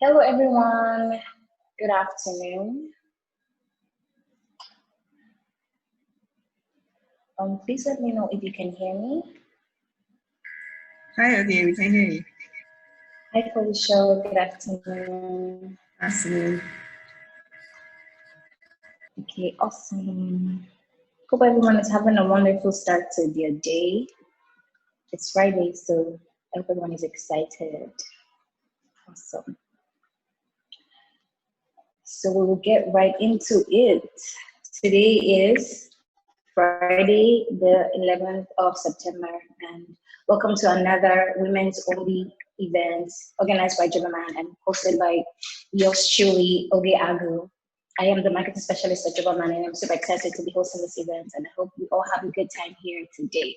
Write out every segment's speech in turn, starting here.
Hello, everyone. Good afternoon. Please let me know if you can hear me. Hi, okay, we can hear you. Hi, Foluso. Good afternoon. Afternoon. Okay, awesome. Hope everyone is having a wonderful start to their day. It's Friday, so everyone is excited. Awesome. So we will get right into it. Today is Friday, the 11th of September, and welcome to another Women's Only event organized by Jobaman and hosted by yours truly, Oge Agu. I am the marketing specialist at Jobaman, and I'm super excited to be hosting this event, and I hope we all have a good time here today.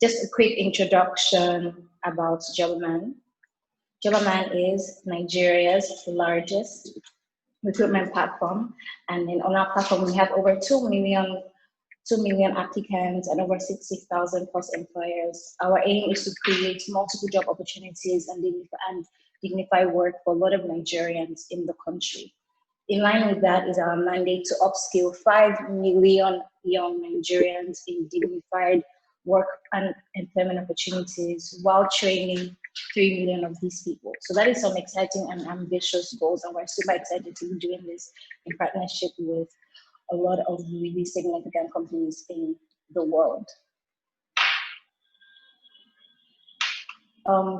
Just a quick introduction about Jobaman. Jobaman is Nigeria's largest recruitment platform, and then on our platform we have over 2 million applicants and over 60,000 plus employers. Our aim is to create multiple job opportunities and dignify work for a lot of Nigerians in the country. In line with that is our mandate to upskill 5 million young Nigerians in dignified work and employment opportunities while training 3 million of these people. So that is some exciting and ambitious goals, and we're super excited to be doing this in partnership with a lot of really significant companies in the world.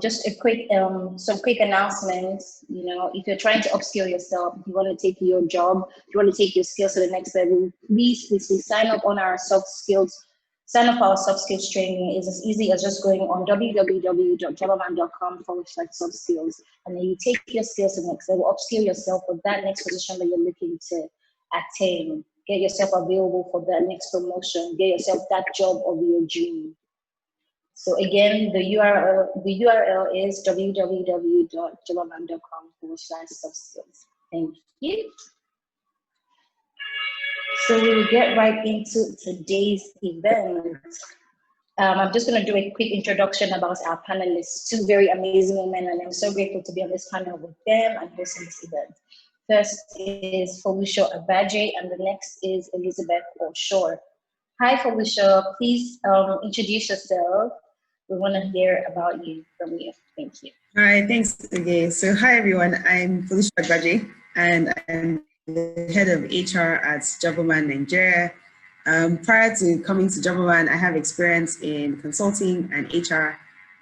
Just a quick, some quick announcements. If you're trying to upskill yourself, if you want to take your job, if you want to take your skills to the next level, please sign up on our soft skills. Sign up for our soft skills training. It's as easy as just going on www.jobaman.com/soft skills, and then you take your skills to the next level, upskill yourself for that next position that you're looking to attain. Get yourself available for that next promotion. Get yourself that job of your dream. So again, the URL is www.jobaman.com/soft skills. Thank you. So we'll get right into today's event. I'm just going to do a quick introduction about our panelists, 2 very amazing women, and I'm so grateful to be on this panel with them and hosting this event. First is Foluso Agbaje, and the next is Elizabeth Osho. Hi, Foluso. Please introduce yourself. We want to hear about you from you. Thank you. Hi, thanks again. So hi, everyone. I'm Foluso Agbaje, and I'm the head of HR at Jobaman Nigeria. Prior to coming to Jobaman, I have experience in consulting and HR.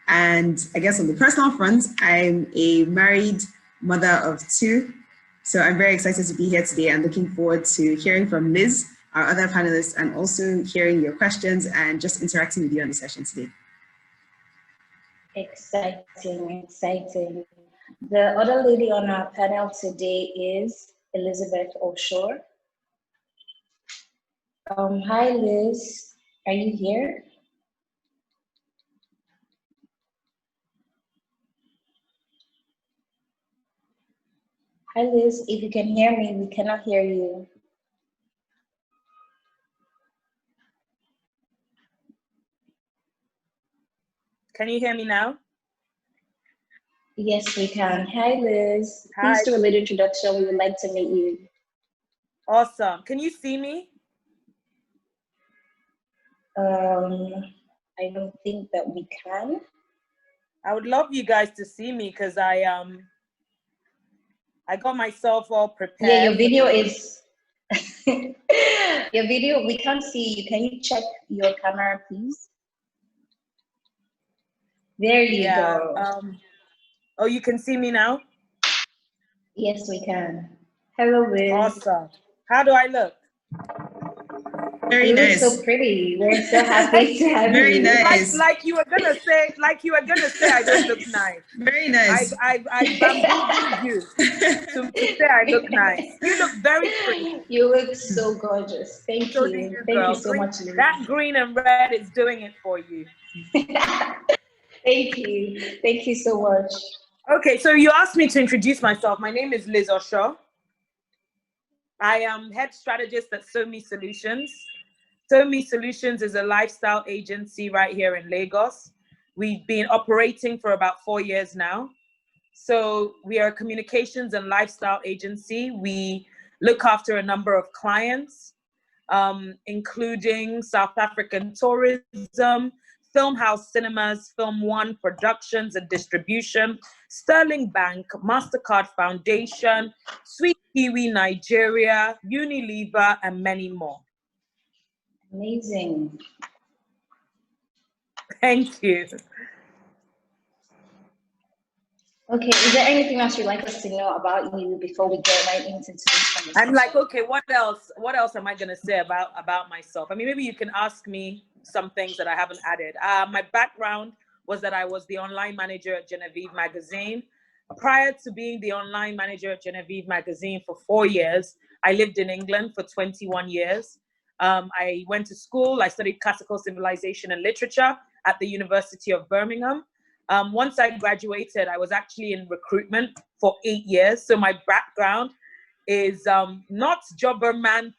And I guess on the personal front, I'm a married mother of 2. So I'm very excited to be here today and looking forward to hearing from Liz, our other panelists, and also hearing your questions and just interacting with you on the session today. Exciting. The other lady on our panel today is Elizabeth Osho. Hi, Liz. Are you here? Hi, Liz. If you can hear me, we cannot hear you. Can you hear me now? Yes, we can. Hi, Liz. Hi. Please do a little introduction. We would like to meet you. Awesome. Can you see me? I don't think that we can. I would love you guys to see me because I got myself all prepared. Yeah, your video is your video, we can't see you. Can you check your camera, please? There you go. Oh, you can see me now? Yes, we can. Hello, Liz. Awesome. How do I look? Very nice. You look so pretty. We're so happy to have Very you. nice. Like you were gonna say I don't look nice. Very nice. I bamboozled you to say I look nice. You look very pretty. You look so gorgeous. Thank you. Thank you so much, Liz. That green and red is doing it for you. Thank you. Thank you so much. Okay, so you asked me to introduce myself. My name is Liz Osho. I am head strategist at SoMe Solutions. SoMe Solutions is a lifestyle agency right here in Lagos. We've been operating for about 4 years now. So we are a communications and lifestyle agency. We look after a number of clients, including South African tourism, Film House Cinemas, Film One Productions and Distribution, Sterling Bank, MasterCard Foundation, Sweet Kiwi Nigeria, Unilever, and many more. Amazing. Thank you. Okay, is there anything else you'd like us to know about you before we get right into today's conversation? I'm like, okay, what else am I gonna say about myself? I mean, maybe you can ask me some things that I haven't added. My background was that I was the online manager at Genevieve Magazine. Prior to being the online manager at Genevieve Magazine for 4 years, I lived in England for 21 years. I went to school, I studied classical civilization and literature at the University of Birmingham. Once I graduated, I was actually in recruitment for 8 years. So my background is not jobberman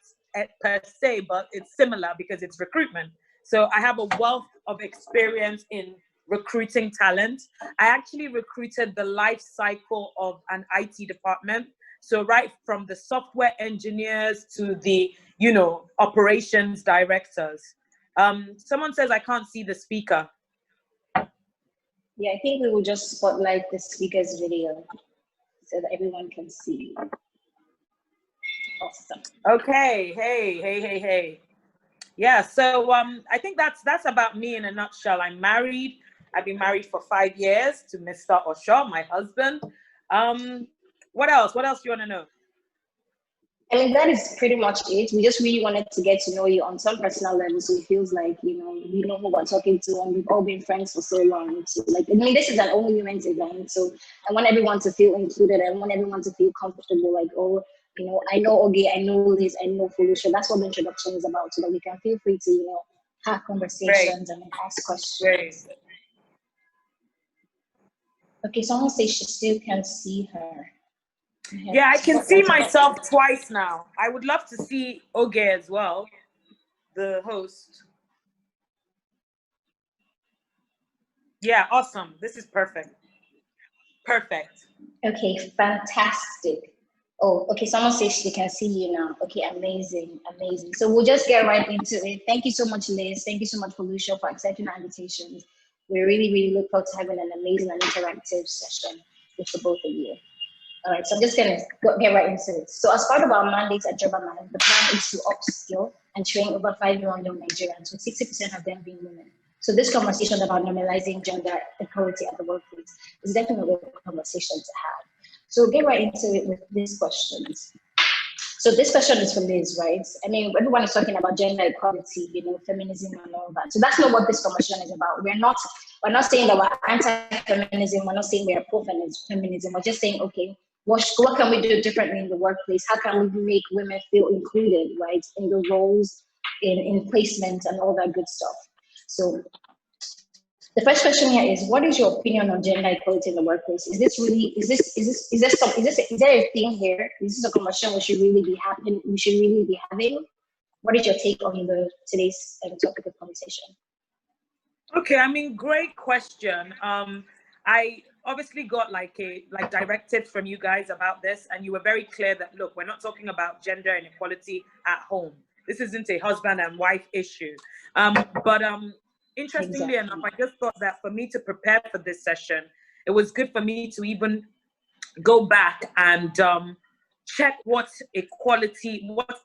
per se, but it's similar because it's recruitment. So I have a wealth of experience in recruiting talent. I actually recruited the life cycle of an IT department. So right from the software engineers to the, operations directors. Someone says I can't see the speaker. Yeah, I think we will just spotlight the speaker's video so that everyone can see. Awesome. Okay. Hey. Yeah. So I think that's about me in a nutshell. I'm married. I've been married for 5 years to Mr. Osho, my husband. What else? What else do you want to know? I mean, that is pretty much it. We just really wanted to get to know you on some personal level, so it feels like, we know who we're talking to, and we've all been friends for so long. So, this is an only women's event, so I want everyone to feel included. I want everyone to feel comfortable, I know Oge, I know Liz, I know Foluso. That's what the introduction is about, so that we can feel free to, have conversations and ask questions. Great. Okay, someone says she still can't see her. Yeah, I can see myself twice now. I would love to see Oge as well, the host. Yeah, awesome. This is perfect. Perfect. Okay, fantastic. Oh, okay, someone says she can see you now. Okay, amazing. So we'll just get right into it. Thank you so much, Liz. Thank you so much, Foluso, for accepting our invitations. We really, really look forward to having an amazing and interactive session with the both of you. All right, so I'm just gonna get right into it. So as part of our mandates at Jobaman, the plan is to upskill and train over 5 million young Nigerians, with 60% of them being women. So this conversation about normalizing gender equality at the workplace is definitely a conversation to have. So we'll get right into it with these questions. So this question is for Liz, right? I mean, everyone is talking about gender equality, feminism and all that. So that's not what this conversation is about. We're not saying that we're anti-feminism. We're not saying we're pro-feminism. We're just saying, okay, what can we do differently in the workplace? How can we make women feel included, right, in the roles, in placement and all that good stuff? So the first question here is, what is your opinion on gender equality in the workplace? Is there a thing here? Is this a conversation we should really be having? What is your take on today's topic of conversation? Okay, I mean, great question. I obviously got like directives from you guys about this, and you were very clear that, look, we're not talking about gender inequality at home. This isn't a husband and wife issue. Interestingly enough, I just thought that for me to prepare for this session, it was good for me to even go back and check what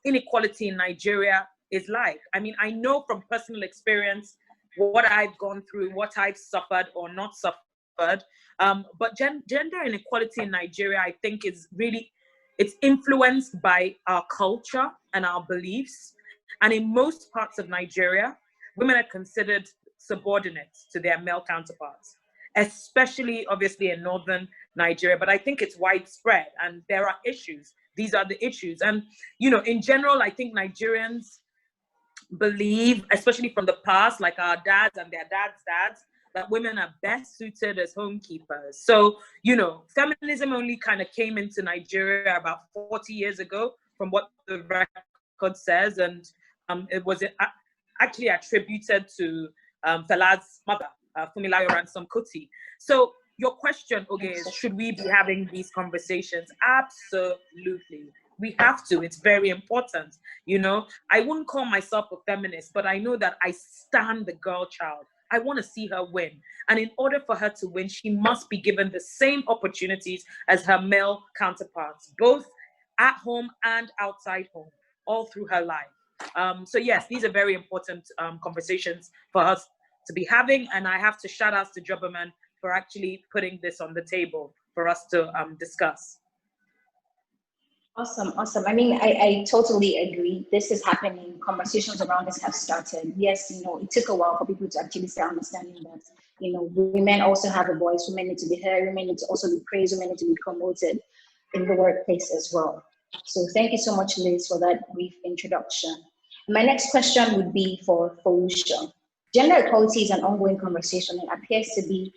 inequality in Nigeria is like. I mean, I know from personal experience what I've gone through, what I've suffered or not suffered. But gender inequality in Nigeria, I think, it's influenced by our culture and our beliefs. And in most parts of Nigeria, women are considered subordinate to their male counterparts, especially obviously in northern Nigeria, but I think it's widespread and there are issues. These are the issues. And, in general, I think Nigerians believe, especially from the past, like our dads and their dads' dads, that women are best suited as homekeepers. So, feminism only kind of came into Nigeria about 40 years ago, from what the record says. And it was actually attributed to Fela's mother, Fumilayo Ransome Kuti. So, your question, okay, is should we be having these conversations? Absolutely. We have to. It's very important. You know, I wouldn't call myself a feminist, but I know that I stand the girl child. I want to see her win. And in order for her to win, she must be given the same opportunities as her male counterparts, both at home and outside home, all through her life. So yes, these are very important conversations for us to be having. And I have to shout out to Jobberman for actually putting this on the table for us to discuss. Awesome, awesome. I mean, I totally agree. This is happening. Conversations around this have started. Yes, you know, it took a while for people to actually start understanding that, you know, women also have a voice. Women need to be heard. Women need to also be praised. Women need to be promoted in the workplace as well. So thank you so much, Liz, for that brief introduction. My next question would be for Foluso. Gender equality is an ongoing conversation and appears to be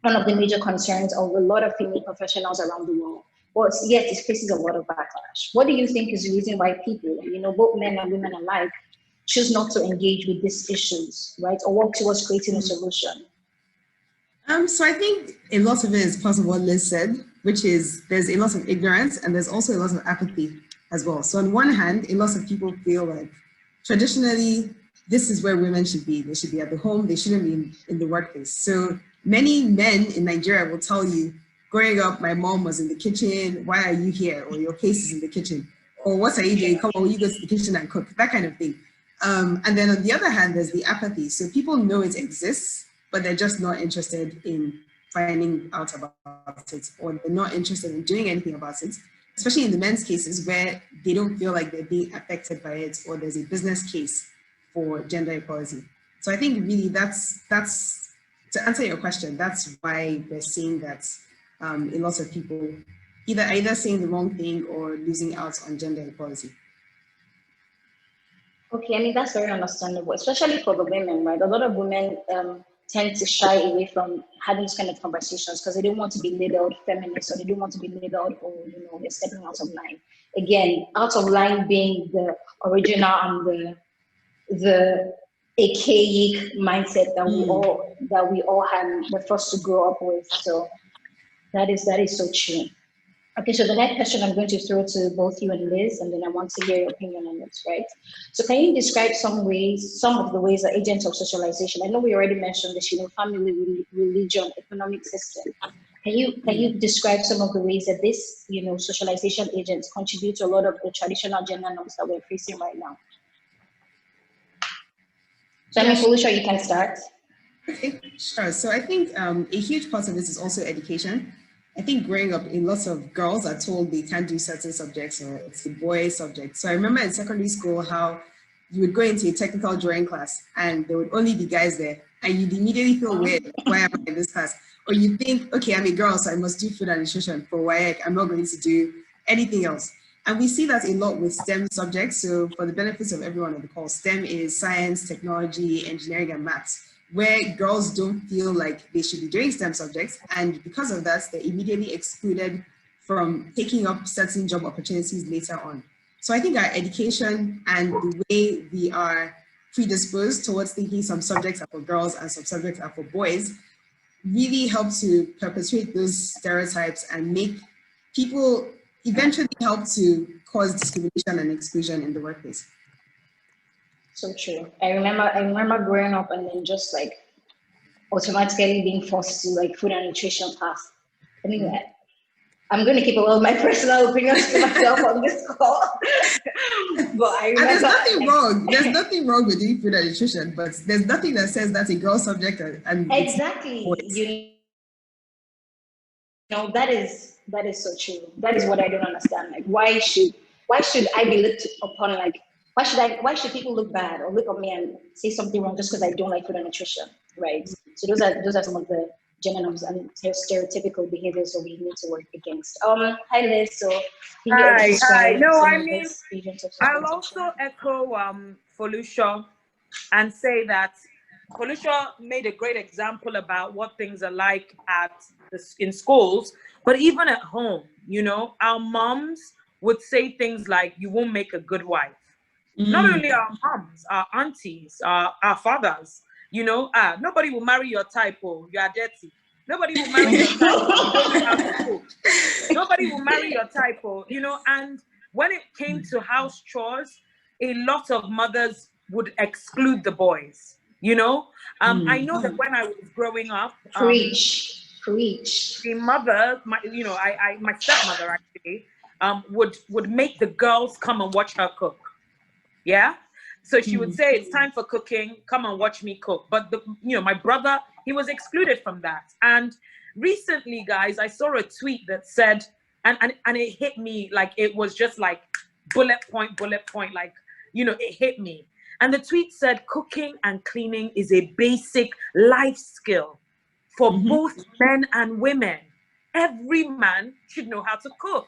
one of the major concerns of a lot of female professionals around the world. But yet it faces a lot of backlash. What do you think is the reason why people, you know, both men and women alike, choose not to engage with these issues, right? Or work towards creating a solution? So I think a lot of it is part of what Liz said, which is there's a lot of ignorance and there's also a lot of apathy as well. So on one hand, a lot of people feel like traditionally, this is where women should be. They should be at the home. They shouldn't be in the workplace. So many men in Nigeria will tell you, growing up, my mom was in the kitchen. Why are you here? Or your place is in the kitchen. Or what are you doing? Come on, you go to the kitchen and cook. That kind of thing. And then on the other hand, there's the apathy. So people know it exists, but they're just not interested in finding out about it, or they're not interested in doing anything about it, especially in the men's cases where they don't feel like they're being affected by it, or there's a business case for gender equality. So I think really that's to answer your question, that's why we're seeing that a lot of people either saying the wrong thing or losing out on gender equality. Okay, I mean, that's very understandable, especially for the women, right? A lot of women tend to shy away from having this kind of conversations because they don't want to be labeled feminist, or they don't want to be labeled, oh, you know, they're stepping out of line. Again, out of line being the original and the archaic mindset that we all had, were forced to grow up with. So that is so true. Okay, so the next question I'm going to throw to both you and Liz, and then I want to hear your opinion on it, right? So can you describe some of the ways that agents of socialization, I know we already mentioned this, you know, family, religion, economic system. Can you describe some of the ways that this, you know, socialization agents contribute to a lot of the traditional gender norms that we're facing right now? So I mean, Felicia, you can start. Okay, sure. So I think a huge part of this is also education. I think growing up, lots of girls are told they can't do certain subjects, or it's the boy subject. So I remember in secondary school how you would go into a technical drawing class and there would only be guys there, and you'd immediately feel weird. Why am I in this class? Or you think, okay, I'm a girl, so I must do food and nutrition. For WAEC, I'm not going to do anything else. And we see that a lot with STEM subjects. So for the benefits of everyone on the call, STEM is science, technology, engineering, and maths, where girls don't feel like they should be doing STEM subjects. And because of that, they're immediately excluded from taking up certain job opportunities later on. So I think our education and the way we are predisposed towards thinking some subjects are for girls and some subjects are for boys really help to perpetuate those stereotypes and make people eventually help to cause discrimination and exclusion in the workplace. So true. I remember growing up and then just like automatically being forced to like food and nutrition class. I mean, I'm going to keep a lot of my personal opinions to myself on this call. But I remember, and there's nothing wrong. There's nothing wrong with doing food and nutrition, but there's nothing that says that's a girl subject. And exactly. You know, that is so true. That is what I don't understand. Like, why should I be looked upon like, why should people look bad or look at me and say something wrong just because I don't like food and nutrition, right? So those are some of the gender norms and stereotypical behaviors that we need to work against. Hi Liz, so hi. No, I mean, I'll also echo Foluso and say that Foluso made a great example about what things are like in schools, but even at home, you know, our moms would say things like, "You won't make a good wife." Not only our moms, our aunties, our fathers, you know, nobody will marry your type, or you are dirty. Nobody will marry your type if you don't know how to cook. Nobody will marry your type, you know. And when it came to house chores, a lot of mothers would exclude the boys, you know. I know that when I was growing up, preach. the mother, my stepmother actually, would make the girls come and watch her cook. Yeah. So she would say, it's time for cooking, come and watch me cook. But my brother, he was excluded from that. And recently, guys, I saw a tweet that said, and it hit me, like it was just like bullet point, like, it hit me. And the tweet said, cooking and cleaning is a basic life skill for both men and women. Every man should know how to cook.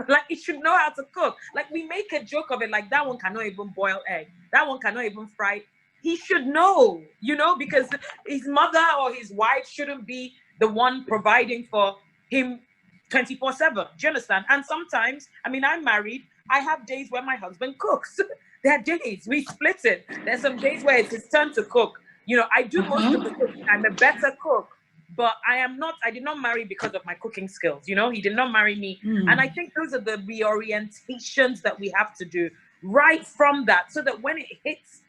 Like, he should know how to cook. Like, we make a joke of it, like, that one cannot even boil egg. That one cannot even fry. He should know, because his mother or his wife shouldn't be the one providing for him 24/7. Do you understand? And sometimes, I mean, I'm married. I have days where my husband cooks. There are days we split it. There's some days where it's his turn to cook. I do most of the cooking. I'm a better cook. But I did not marry because of my cooking skills, He did not marry me. And I think those are the reorientations that we have to do right from that, so that when it hits,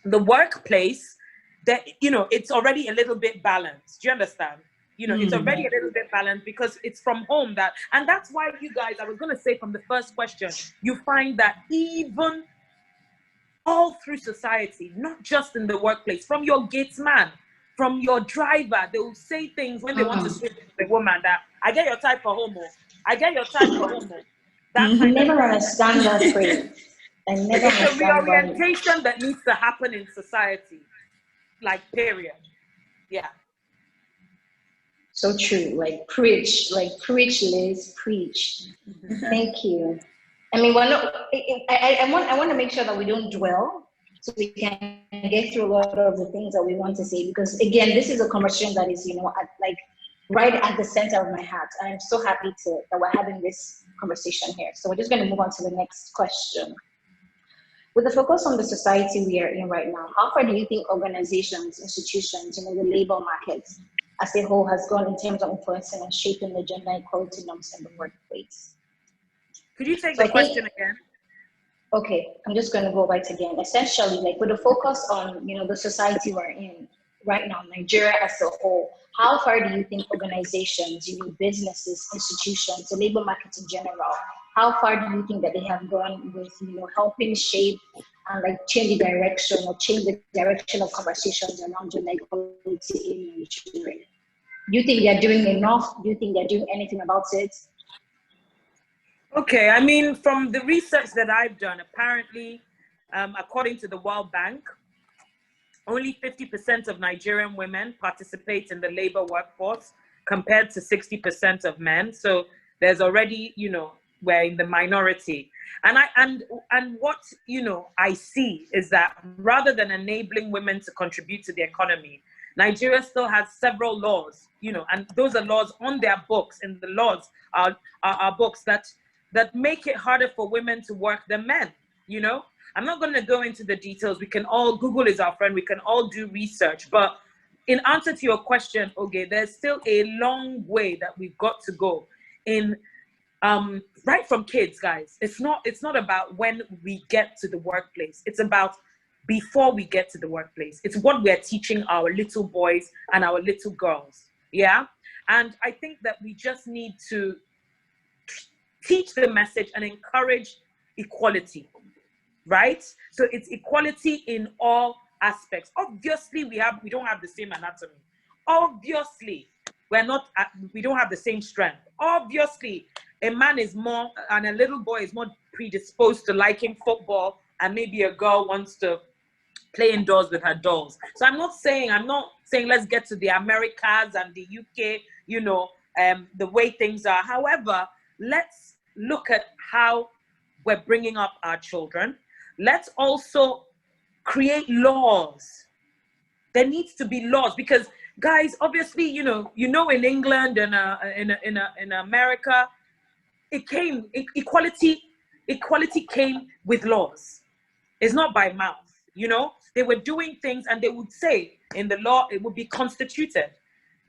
the workplace, that, it's already a little bit balanced. Do you understand? It's already a little bit balanced because it's from home and that's why you guys, I was going to say from the first question, you find that even all through society, not just in the workplace, from your gatesman, from your driver, they will say things when they want to switch to the woman that, I get your type for homo. I get your type for homo. That kind never of understand that phrase. I never It's a understand reorientation that needs to happen in society. Like, period. Yeah. So true. Like, preach, Liz, preach. Thank you. I mean, I want to make sure that we don't dwell, so we can get through a lot of the things that we want to say, because again, this is a conversation that is, right at the center of my heart. And I'm so happy that we're having this conversation here. So we're just going to move on to the next question. With the focus on the society we are in right now, how far do you think organizations, institutions, the labor market as a whole has gone in terms of influencing and shaping the gender equality norms in the workplace? Could you take the question again? Okay, I'm just going to go right again. Essentially, with the focus on, the society we're in right now, Nigeria as a whole, how far do you think organizations, businesses, institutions, the labor market in general, how far do you think that they have gone with, helping shape and change the direction of conversations around gender equality in Nigeria? Do you think they're doing enough? Do you think they're doing anything about it? Okay, I mean, from the research that I've done, apparently, according to the World Bank, only 50% of Nigerian women participate in the labor workforce compared to 60% of men. So there's already, we're in the minority. And what, I see is that rather than enabling women to contribute to the economy, Nigeria still has several laws, and those are laws on their books, and the laws are books that make it harder for women to work than men, I'm not going to go into the details. We can all, Google is our friend, we can all do research. But in answer to your question, okay, there's still a long way that we've got to go in, right from kids, guys. It's not about when we get to the workplace. It's about before we get to the workplace. It's what we're teaching our little boys and our little girls, yeah? And I think that we just need to teach the message and encourage equality, right? So it's equality in all aspects. Obviously, we don't have the same anatomy. Obviously, we don't have the same strength. Obviously, a man is more, and a little boy is more predisposed to liking football, and maybe a girl wants to play indoors with her dolls. So I'm not saying let's get to the Americas and the UK, the way things are. However, let's look at how we're bringing up our children. Let's also create laws. There needs to be laws, because guys, obviously, in England and in America, equality came with laws. It's not by mouth, They were doing things and they would say in the law, it would be constituted,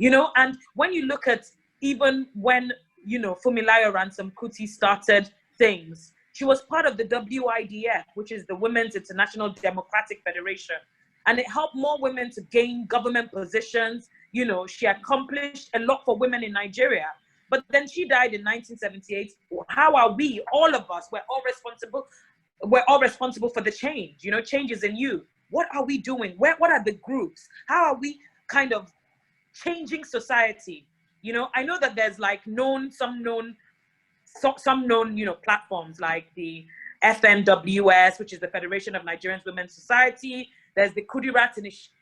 you know. And when you look at even when, you know, Fumilayo Ransom Kuti started things, she was part of the WIDF, which is the Women's International Democratic Federation. And it helped more women to gain government positions. You know, she accomplished a lot for women in Nigeria. But then she died in 1978. How are we, all of us, we're all responsible for the change. You know, change is in you. What are we doing? What are the groups? How are we kind of changing society? You know, I know that there's like some known, you know, platforms like the FNWS, which is the Federation of Nigerian Women's Society. There's the Kudirat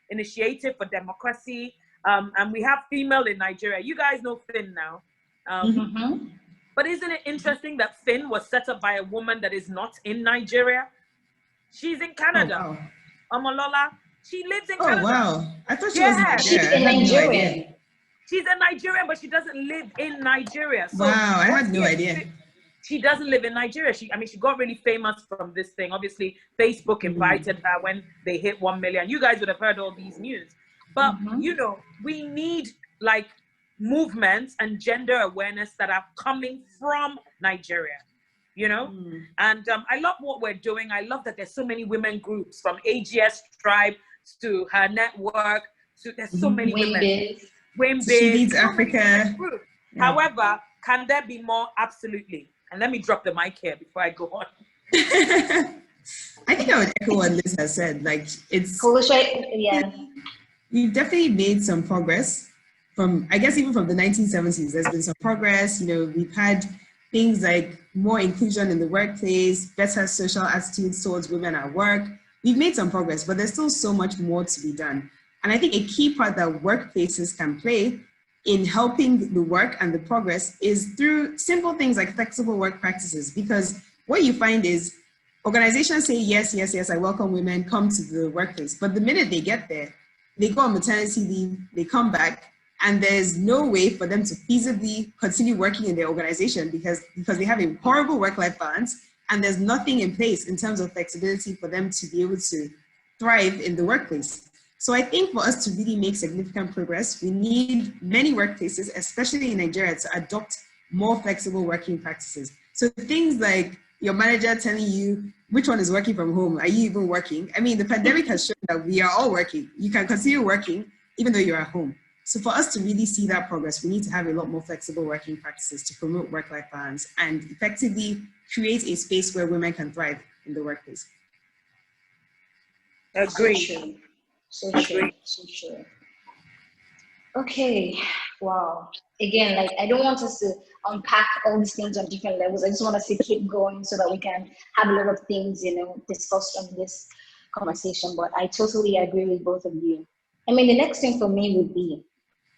Initiative for Democracy. And we have Female in Nigeria. You guys know Finn now. But isn't it interesting that Finn was set up by a woman that is not in Nigeria? She's in Canada. Oh, wow. Amalola, she lives in Canada. Oh, wow. I thought she was in Nigeria. She's a Nigerian. She's a Nigerian, but she doesn't live in Nigeria. So wow, I had no idea. She doesn't live in Nigeria. She got really famous from this thing. Obviously, Facebook invited her when they hit 1 million. You guys would have heard all these news. But, you know, we need like movements and gender awareness that are coming from Nigeria, you know? And I love what we're doing. I love that there's so many women groups, from AGS Tribe to Her Network, to there's so many women. She Leads Africa. Yeah. However, can there be more? Absolutely. And let me drop the mic here before I go on. I think I would echo what Liz has said. Like, it's... Yeah. We've definitely made some progress from, I guess, even from the 1970s. There's been some progress. You know, we've had things like more inclusion in the workplace, better social attitudes towards women at work. We've made some progress, but there's still so much more to be done. And I think a key part that workplaces can play in helping the work and the progress is through simple things like flexible work practices. Because what you find is organizations say, yes, yes, yes, I welcome women, come to the workplace. But the minute they get there, they go on maternity leave, they come back, and there's no way for them to feasibly continue working in their organization because they have a horrible work-life balance, and there's nothing in place in terms of flexibility for them to be able to thrive in the workplace. So I think for us to really make significant progress, we need many workplaces, especially in Nigeria, to adopt more flexible working practices. So things like your manager telling you which one is working from home, are you even working? I mean, the pandemic has shown that we are all working. You can continue working even though you're at home. So for us to really see that progress, we need to have a lot more flexible working practices to promote work-life balance and effectively create a space where women can thrive in the workplace. Agreed. So true. Okay, wow. Again, like, I don't want us to unpack all these things on different levels. I just want us to keep going so that we can have a lot of things, you know, discussed on this conversation. But I totally agree with both of you. I mean, the next thing for me would be,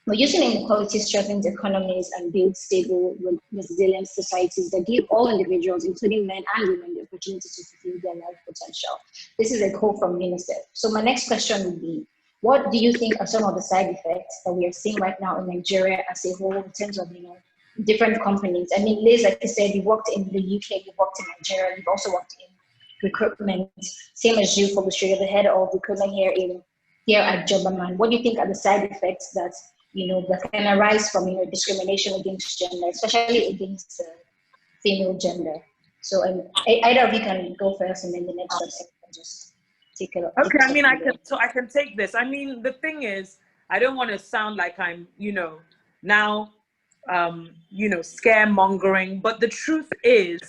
reducing inequality strengthens economies and builds stable, resilient societies that give all individuals, including men and women, the opportunity to fulfill their life potential. This is a quote from UNICEF. So my next question would be, what do you think are some of the side effects that we are seeing right now in Nigeria as a whole in terms of, you know, different companies? I mean, Liz, like you said, you worked in the UK, you worked in Nigeria, you've also worked in recruitment, same as you, Foluso, you're the head of recruitment here at Jobberman. What do you think are the side effects that, you know, that can arise from, you know, discrimination against gender, especially against the female gender? So either of you can go first, and then the next person can just take it. Okay, I mean, I can take this. I mean, the thing is, I don't want to sound like I'm, you know, now, you know, scaremongering, but the truth is,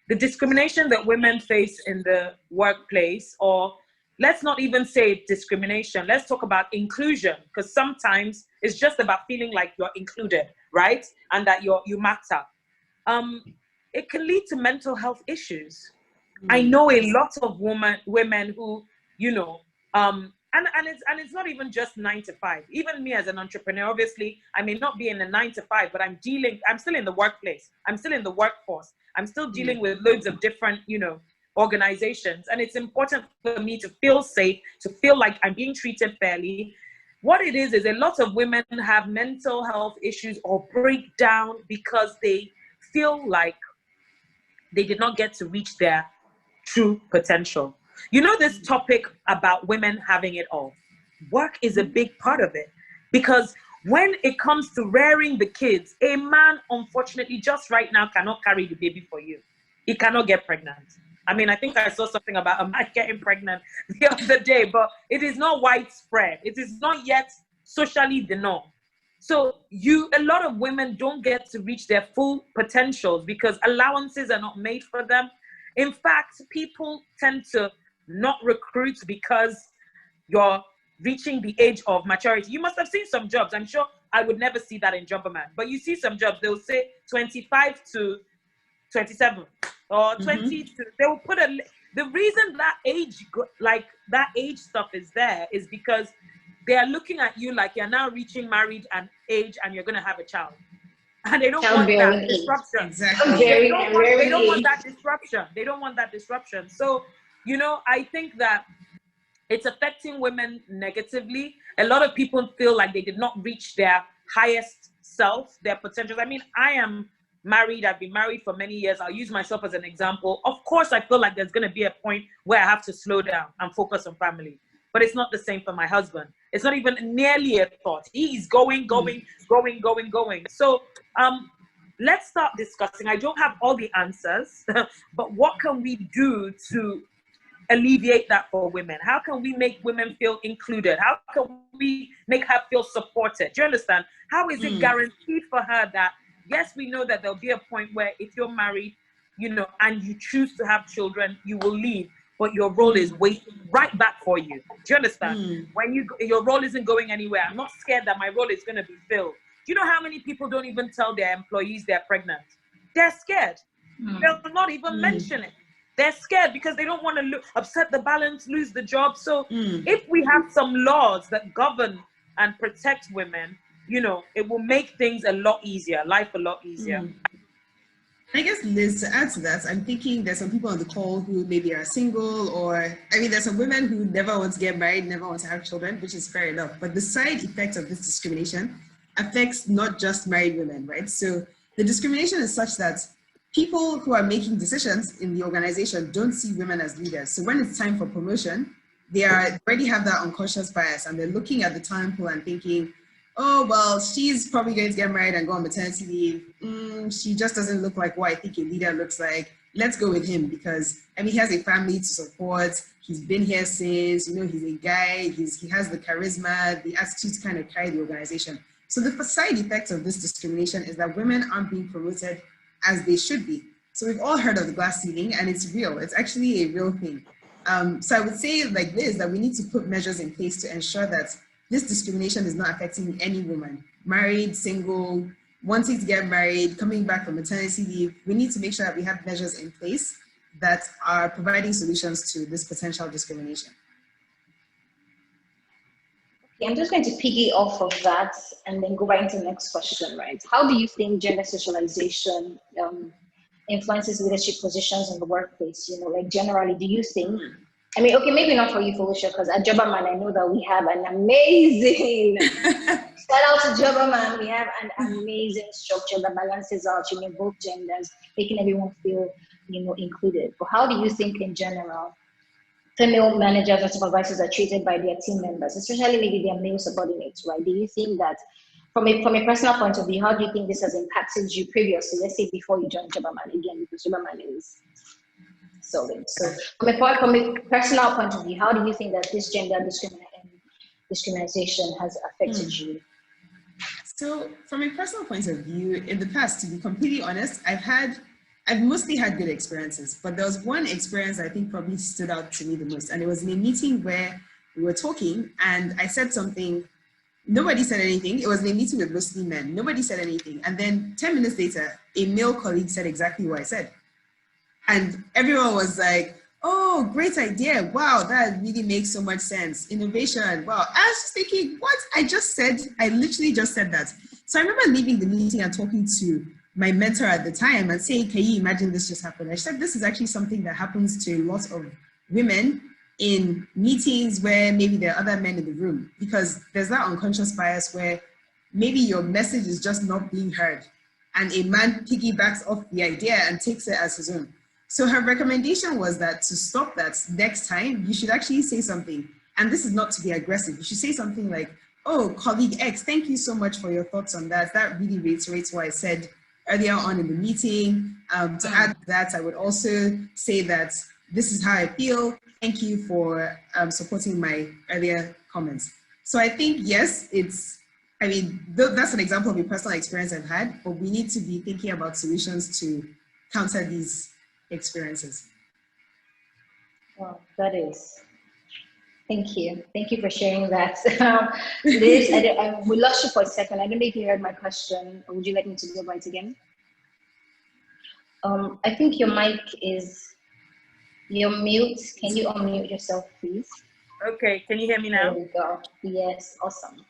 the discrimination that women face in the workplace, or let's not even say discrimination, let's talk about inclusion, because sometimes it's just about feeling like you're included, right? And that you matter. It can lead to mental health issues. I know a lot of women who, you know, and it's not even just 9 to 5. Even me as an entrepreneur, obviously, I may not be in a 9 to 5, but I'm still in the workplace. I'm still in the workforce. I'm still dealing with loads of different, you know, organizations. And it's important for me to feel safe, to feel like I'm being treated fairly. What it is a lot of women have mental health issues or break down because they feel like they did not get to reach their true potential. You know, this topic about women having it all, work is a big part of it, because when it comes to rearing the kids, a man, unfortunately, just right now cannot carry the baby for you. He cannot get pregnant. I mean, I think I saw something about a man getting pregnant the other day, but it is not widespread. It is not yet socially the norm. So a lot of women don't get to reach their full potentials because allowances are not made for them. In fact, people tend to not recruit because you're reaching the age of maturity. You must have seen some jobs. I'm sure I would never see that in Jobberman, but you see some jobs, they'll say 25 to 27 or 20 to, they will put the reason that age stuff is there is because they are looking at you like you're now reaching married and age and you're going to have a child. And they don't want that disruption. Exactly. They don't want that disruption. They don't want that disruption. So, I think that it's affecting women negatively. A lot of people feel like they did not reach their highest self, their potentials. I mean, I am married. I've been married for many years. I'll use myself as an example. Of course, I feel like there's going to be a point where I have to slow down and focus on family. But it's not the same for my husband. It's not even nearly a thought. He's going. So let's start discussing. I don't have all the answers, but what can we do to alleviate that for women? How can we make women feel included? How can we make her feel supported? Do you understand? How is it guaranteed for her that, yes, we know that there'll be a point where if you're married, and you choose to have children, you will leave, but your role is waiting right back for you. Do you understand? When your role isn't going anywhere, I'm not scared that my role is going to be filled. Do you know how many people don't even tell their employees they're pregnant? They're scared. They'll not even mention it. They're scared because they don't want to upset the balance, lose the job. So if we have some laws that govern and protect women, it will make things a lot easier, life a lot easier. I guess, Liz, to add to that, I'm thinking there's some people on the call who maybe are single, there's some women who never want to get married, never want to have children, which is fair enough. But the side effect of this discrimination affects not just married women, right? So the discrimination is such that people who are making decisions in the organization don't see women as leaders. So when it's time for promotion, they already have that unconscious bias and they're looking at the talent pool and thinking, oh, well, she's probably going to get married and go on maternity leave. She just doesn't look like what I think a leader looks like. Let's go with him because, he has a family to support. He's been here since, he's a guy, he has the charisma, the attitude to kind of carry the organization. So the side effect of this discrimination is that women aren't being promoted as they should be. So we've all heard of the glass ceiling and it's real. It's actually a real thing. So I would say like this, that we need to put measures in place to ensure that this discrimination is not affecting any woman, married, single, wanting to get married, coming back from maternity leave. We need to make sure that we have measures in place that are providing solutions to this potential discrimination. Okay, I'm just going to piggy off of that and then go right into the next question, right? How do you think gender socialization influences leadership positions in the workplace? Generally, do you think, okay, maybe not for you, Foluso, because at Jobberman, I know that we have an amazing, shout out to Jobberman, we have an amazing structure that balances out, both genders, making everyone feel, included. But how do you think in general, female managers or supervisors are treated by their team members, especially maybe their male subordinates, right? Do you think that, from a personal point of view, how do you think this has impacted you previously, let's say before you joined Jobberman again, because Jobberman is solid. So from a personal point of view, how do you think that this gender discrimination has affected you? So from a personal point of view, in the past, to be completely honest, I've mostly had good experiences, but there was one experience I think probably stood out to me the most. And it was in a meeting where we were talking and I said something, nobody said anything. It was in a meeting with mostly men. Nobody said anything. And then 10 minutes later, a male colleague said exactly what I said. And everyone was like, oh, great idea. Wow, that really makes so much sense. Innovation. Wow. I was just thinking, what? I literally just said that. So I remember leaving the meeting and talking to my mentor at the time and saying, can you imagine this just happened? I said, this is actually something that happens to a lot of women in meetings where maybe there are other men in the room, because there's that unconscious bias where maybe your message is just not being heard and a man piggybacks off the idea and takes it as his own. So her recommendation was that to stop that next time, you should actually say something. And this is not to be aggressive. You should say something like, Oh, colleague X, thank you so much for your thoughts on that. That really reiterates what I said earlier on in the meeting. To add to that, I would also say that this is how I feel. Thank you for supporting my earlier comments. So I think, yes, that's an example of a personal experience I've had, but we need to be thinking about solutions to counter these experiences. Well, that is. Thank you. Thank you for sharing that. Liz, we lost you for a second. I don't know if you heard my question. Or would you like me to go by it again? I think your mic is, you're mute. Can you unmute yourself, please? Okay, can you hear me now? There we go. Yes, awesome.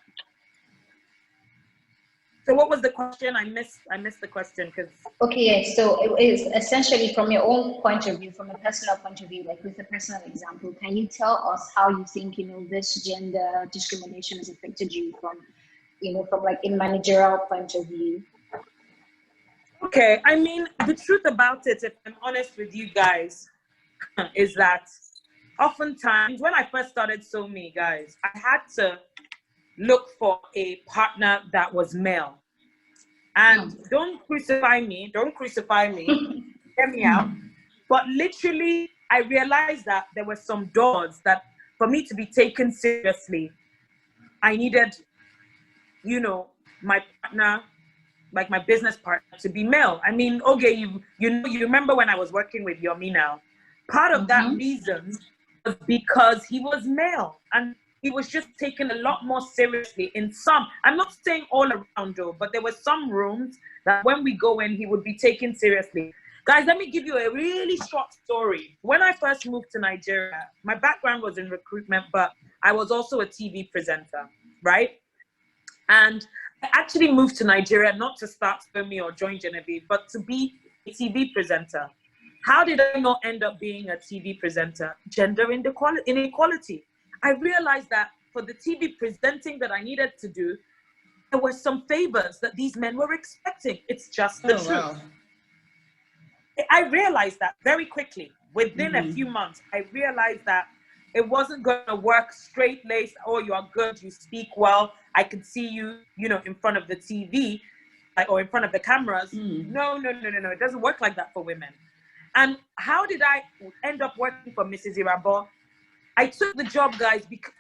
So what was the question? I missed the question because. Okay, yes. So it is essentially from your own point of view, from a personal point of view, like with a personal example. Can you tell us how you think this gender discrimination has affected you from, from like a managerial point of view? Okay, I mean, the truth about it, if I'm honest with you guys, is that oftentimes when I first started SoMe, guys, I had to look for a partner that was male. And don't crucify me, hear me out. But literally, I realized that there were some doors that for me to be taken seriously, I needed, my partner, like my business partner, to be male. I mean, okay, you remember when I was working with Yomi now? Part of that reason was because he was male and he was just taken a lot more seriously in some. I'm not saying all around though, but there were some rooms that when we go in, he would be taken seriously. Guys, let me give you a really short story. When I first moved to Nigeria, my background was in recruitment, but I was also a TV presenter, right? And I actually moved to Nigeria not to start SoMe or join Genevieve, but to be a TV presenter. How did I not end up being a TV presenter? Gender inequality. I realized that for the TV presenting that I needed to do, there were some favors that these men were expecting. It's just the truth. Wow. I realized that very quickly. Within a few months, I realized that it wasn't going to work straight-laced. Oh, you are good. You speak well. I can see you, in front of the TV or in front of the cameras. No. It doesn't work like that for women. And how did I end up working for Mrs. Irabo? I took the job, guys, because,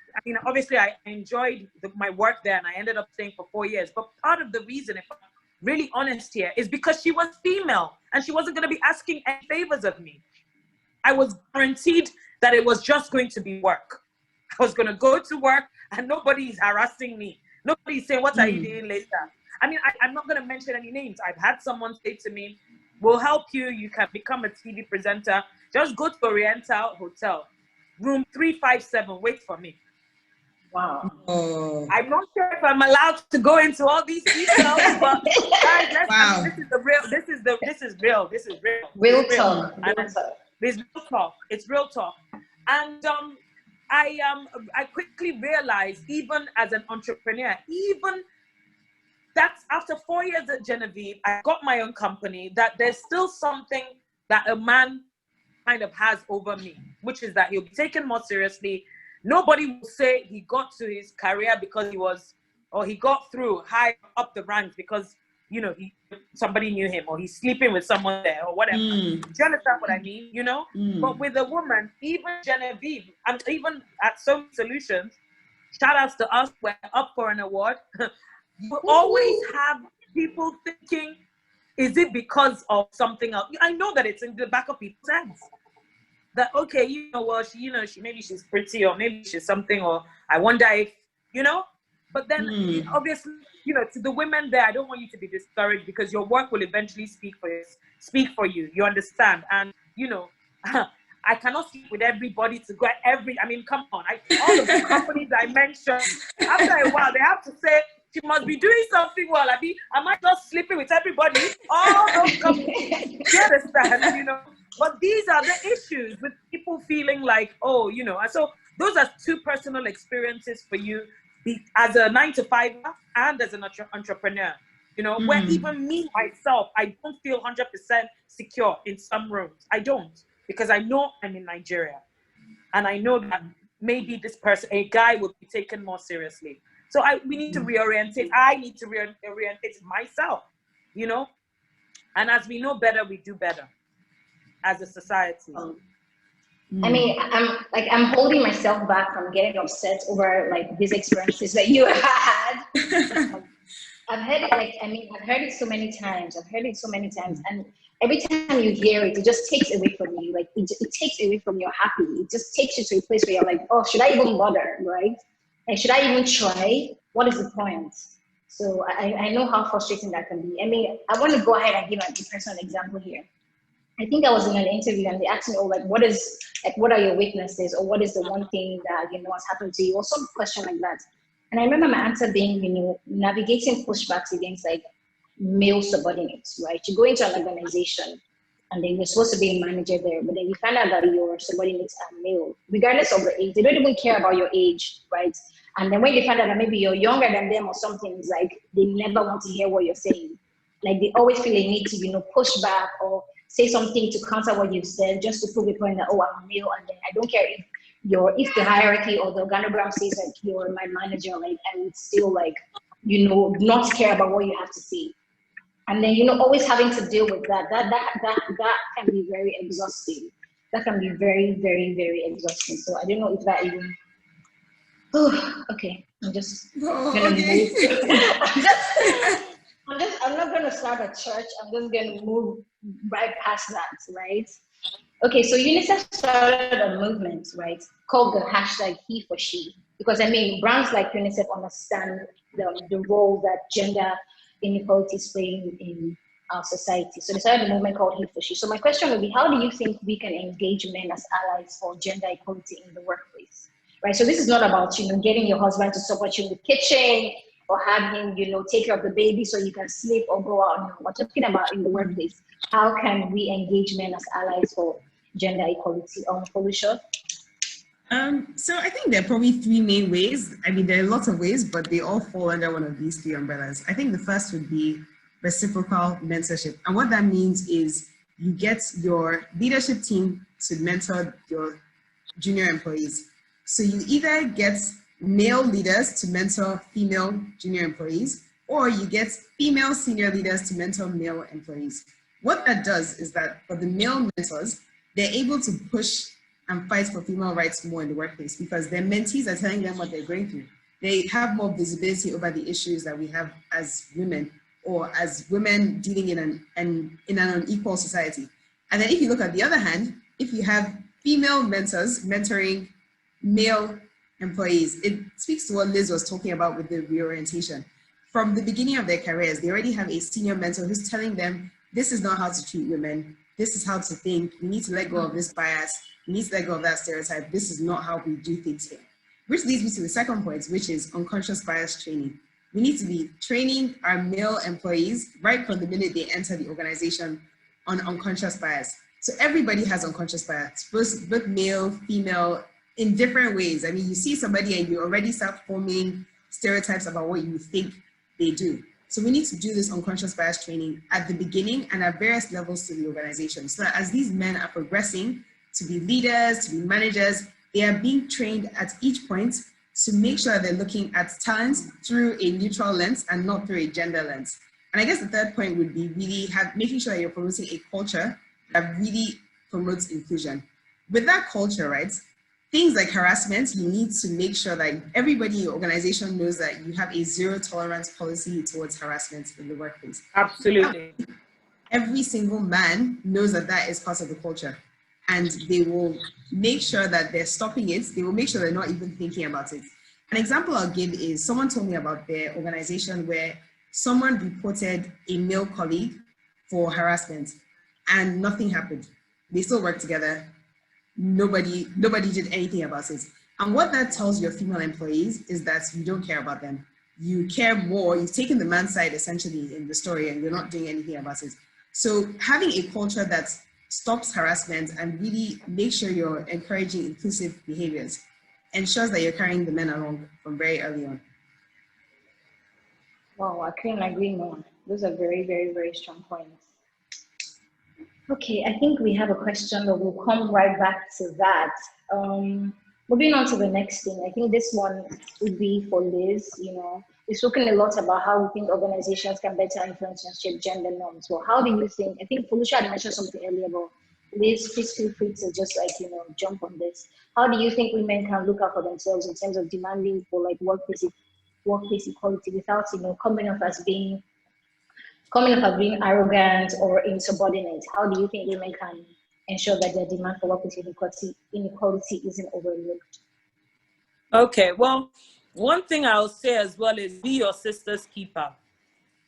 obviously I enjoyed my work there and I ended up staying for 4 years. But part of the reason, if I'm really honest here, is because she was female and she wasn't going to be asking any favors of me. I was guaranteed that it was just going to be work. I was going to go to work and nobody is harassing me. Nobody's saying, what are you doing later? I'm not going to mention any names. I've had someone say to me, we'll help you. You can become a TV presenter. Just go to Oriental Hotel, room 357. Wait for me. Wow. Oh. I'm not sure if I'm allowed to go into all these details, but guys, this is real. This is real. Real talk. There's real talk. It's real talk. And I quickly realized, even as an entrepreneur, even that's after 4 years at Genevieve, I got my own company, that there's still something that a man kind of has over me, which is that he'll be taken more seriously. Nobody will say he got to his career because he got through high up the ranks because, somebody knew him or he's sleeping with someone there or whatever. Do you understand what I mean? But with a woman, even Genevieve, and even at SoMe Solutions, shout outs to us, we're up for an award. You always have people thinking, is it because of something else? I know that it's in the back of people's heads. That, okay, she maybe she's pretty or maybe she's something, or I wonder if, but then obviously, to the women there, I don't want you to be discouraged because your work will eventually speak for you. You understand? And, I cannot speak with everybody to go come on. All of the companies I mentioned, after a while, they have to say, she must be doing something well. Am I just sleeping with everybody? All those companies, you understand, But these are the issues with people feeling like, oh, so those are two personal experiences for you as a 9-to-5 and as an entrepreneur, where even me, myself, I don't feel 100% secure in some rooms. I don't, because I know I'm in Nigeria and I know that maybe this person, a guy, will be taken more seriously. So we need to reorientate. I need to reorientate myself, you know. And as we know better, we do better as a society. I mean, I'm holding myself back from getting upset over like these experiences that you had. I've heard it I've heard it so many times. And every time you hear it, it just takes away from you. Like it takes away from your happy. It just takes you to a place where you're like, oh, should I even bother, right? And should I even try? What is the point? So I know how frustrating that can be. I mean, I want to go ahead and give a personal example here. I think I was in an interview and they asked me, oh, like, what are your weaknesses, or what is the one thing that, has happened to you, or some question like that. And I remember my answer being, navigating pushbacks against like male subordinates, right? You go into an organization and then you're supposed to be a manager there, but then you find out that your subordinates are male, regardless of the age. They don't even care about your age, right? And then when they find out that maybe you're younger than them or something, it's like they never want to hear what you're saying. Like they always feel a need to, push back or say something to counter what you've said, just to prove a point that, oh, I'm male, and then I don't care if the hierarchy or the organogram says like you're my manager, like I would still like, not care about what you have to say. And then, always having to deal with that can be very exhausting. That can be very, very, very exhausting. So I don't know if that even, okay, I'm just gonna move. I'm not gonna start a church. I'm just gonna move right past that, right? Okay, so UNICEF started a movement, right, called the hashtag he for she, because I mean, brands like UNICEF understand the role that gender inequality is playing in our society. So they started a movement called he for she. So my question would be, how do you think we can engage men as allies for gender equality in the workplace, right? So this is not about, getting your husband to support you in the kitchen or have him, take care of the baby so you can sleep or go out. No, we're talking about in the workplace. How can we engage men as allies for gender equality? Foluso? So I think there are probably three main ways. I mean, there are lots of ways, but they all fall under one of these three umbrellas. I think the first would be reciprocal mentorship. And what that means is you get your leadership team to mentor your junior employees. So you either get male leaders to mentor female junior employees, or you get female senior leaders to mentor male employees. What that does is that for the male mentors, they're able to push and fight for female rights more in the workplace because their mentees are telling them what they're going through. They have more visibility over the issues that we have as women, or as women dealing in an unequal society. And then if you look at the other hand, if you have female mentors mentoring male employees, it speaks to what Liz was talking about with the reorientation. From the beginning of their careers, they already have a senior mentor who's telling them, this is not how to treat women. This is how to think. You need to let go of this bias. You need to let go of that stereotype. This is not how we do things here. Which leads me to the second point, which is unconscious bias training. We need to be training our male employees right from the minute they enter the organization on unconscious bias. So everybody has unconscious bias, both male, female, in different ways. I mean, you see somebody and you already start forming stereotypes about what you think they do. So we need to do this unconscious bias training at the beginning and at various levels to the organization. So that as these men are progressing to be leaders, to be managers, they are being trained at each point to make sure they're looking at talent through a neutral lens and not through a gender lens. And I guess the third point would be really making sure that you're promoting a culture that really promotes inclusion. With that culture, right, things like harassment, you need to make sure that everybody in your organization knows that you have a zero tolerance policy towards harassment in the workplace. Absolutely. Every single man knows that that is part of the culture, and they will make sure that they're stopping it. They will make sure they're not even thinking about it. An example I'll give is someone told me about their organization where someone reported a male colleague for harassment and nothing happened. They still work together. Nobody did anything about it. And what that tells your female employees is that you don't care about them. You care more, you've taken the man's side essentially in the story and you're not doing anything about it. So having a culture that stops harassment and really makes sure you're encouraging inclusive behaviors ensures that you're carrying the men along from very early on. Wow, I couldn't agree more. Those are very, very, very strong points. Okay, I think we have a question, but we'll come right back to that. Moving on to the next thing, I think this one would be for Liz. We've spoken a lot about how we think organizations can better influence and shape gender norms. Well, how do you think? I think Foluso had mentioned something earlier, but Liz, please feel free to just jump on this. How do you think women can look out for themselves in terms of demanding for like workplace equality without coming off as being arrogant or insubordinate? How do you think women can ensure that their demand for workplace inequality isn't overlooked? Okay, well, one thing I'll say as well is be your sister's keeper.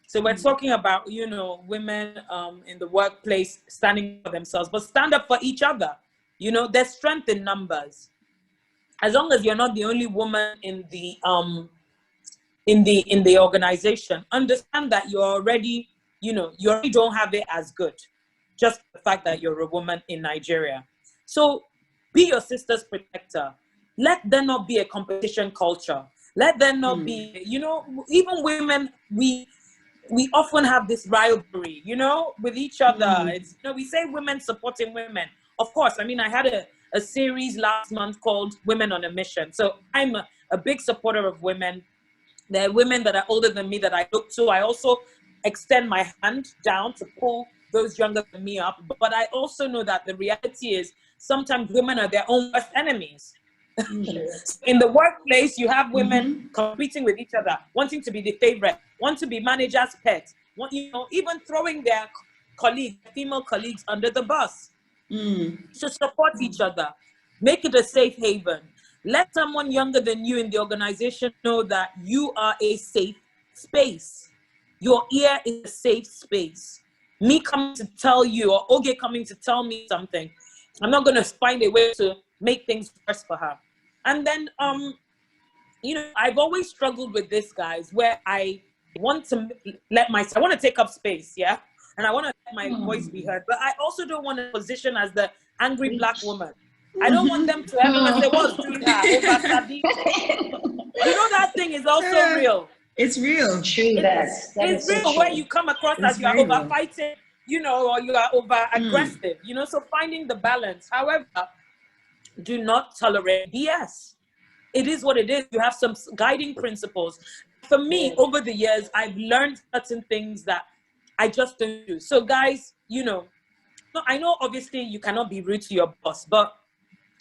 So we're talking about, women in the workplace standing for themselves, but stand up for each other. There's strength in numbers. As long as you're not the only woman in the organization, understand that you already don't have it as good. Just the fact that you're a woman in Nigeria. So be your sister's protector. Let there not be a competition culture. Let there not be, even women, we often have this rivalry, with each other. It's, we say women supporting women. Of course, I mean, I had a series last month called Women on a Mission. So I'm a big supporter of women. There are women that are older than me that I look to. I also extend my hand down to pull those younger than me up. But I also know that the reality is sometimes women are their own worst enemies. In the workplace, you have women competing with each other, wanting to be the favorite, want to be manager's pet, even throwing their female colleagues under the bus. So support each other. Make it a safe haven. Let someone younger than you in the organization know that you are a safe space. Your ear is a safe space. Me coming to tell you, or Oge coming to tell me something, I'm not going to find a way to make things worse for her. And then, I've always struggled with this, guys, where I want to I want to take up space, yeah? And I want to let my voice be heard. But I also don't want to position as the angry Black woman. I don't want them to ever say, what's doing her? That thing is also real. It's real. True, it's real where you come across as you are over fighting, or you are over aggressive, so finding the balance. However, do not tolerate BS. It is what it is. You have some guiding principles. For me, over the years, I've learned certain things that I just don't do. So guys, I know obviously you cannot be rude to your boss, but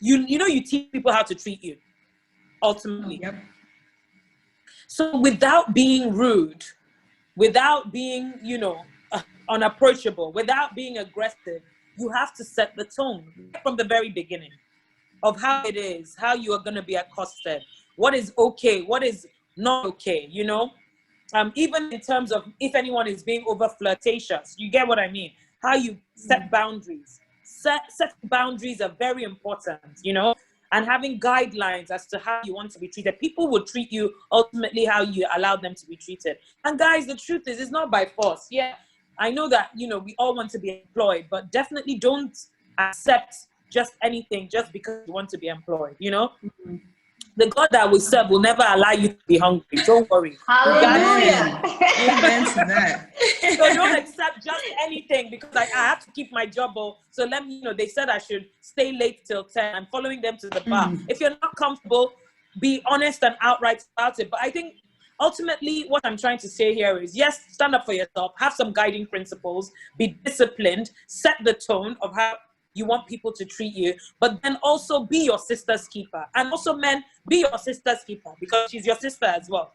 you teach people how to treat you, ultimately. Yep. So without being rude, without being, unapproachable, without being aggressive, you have to set the tone from the very beginning of how it is, how you are going to be accosted, what is okay, what is not okay, even in terms of if anyone is being over flirtatious, you get what I mean? How you set boundaries. Set boundaries are very important, and having guidelines as to how you want to be treated. People will treat you ultimately how you allow them to be treated. And guys, the truth is, it's not by force. Yeah, I know that, we all want to be employed, but definitely don't accept just anything just because you want to be employed, The God that we serve will never allow you to be hungry. Don't worry. Hallelujah. Amen to that. So don't accept just anything because I have to keep my job. So let me, they said I should stay late till 10. I'm following them to the bar. If you're not comfortable, be honest and outright about it. But I think ultimately what I'm trying to say here is, yes, stand up for yourself, have some guiding principles, be disciplined, set the tone of how you want people to treat you, but then also be your sister's keeper. And also, men, be your sister's keeper because she's your sister as well.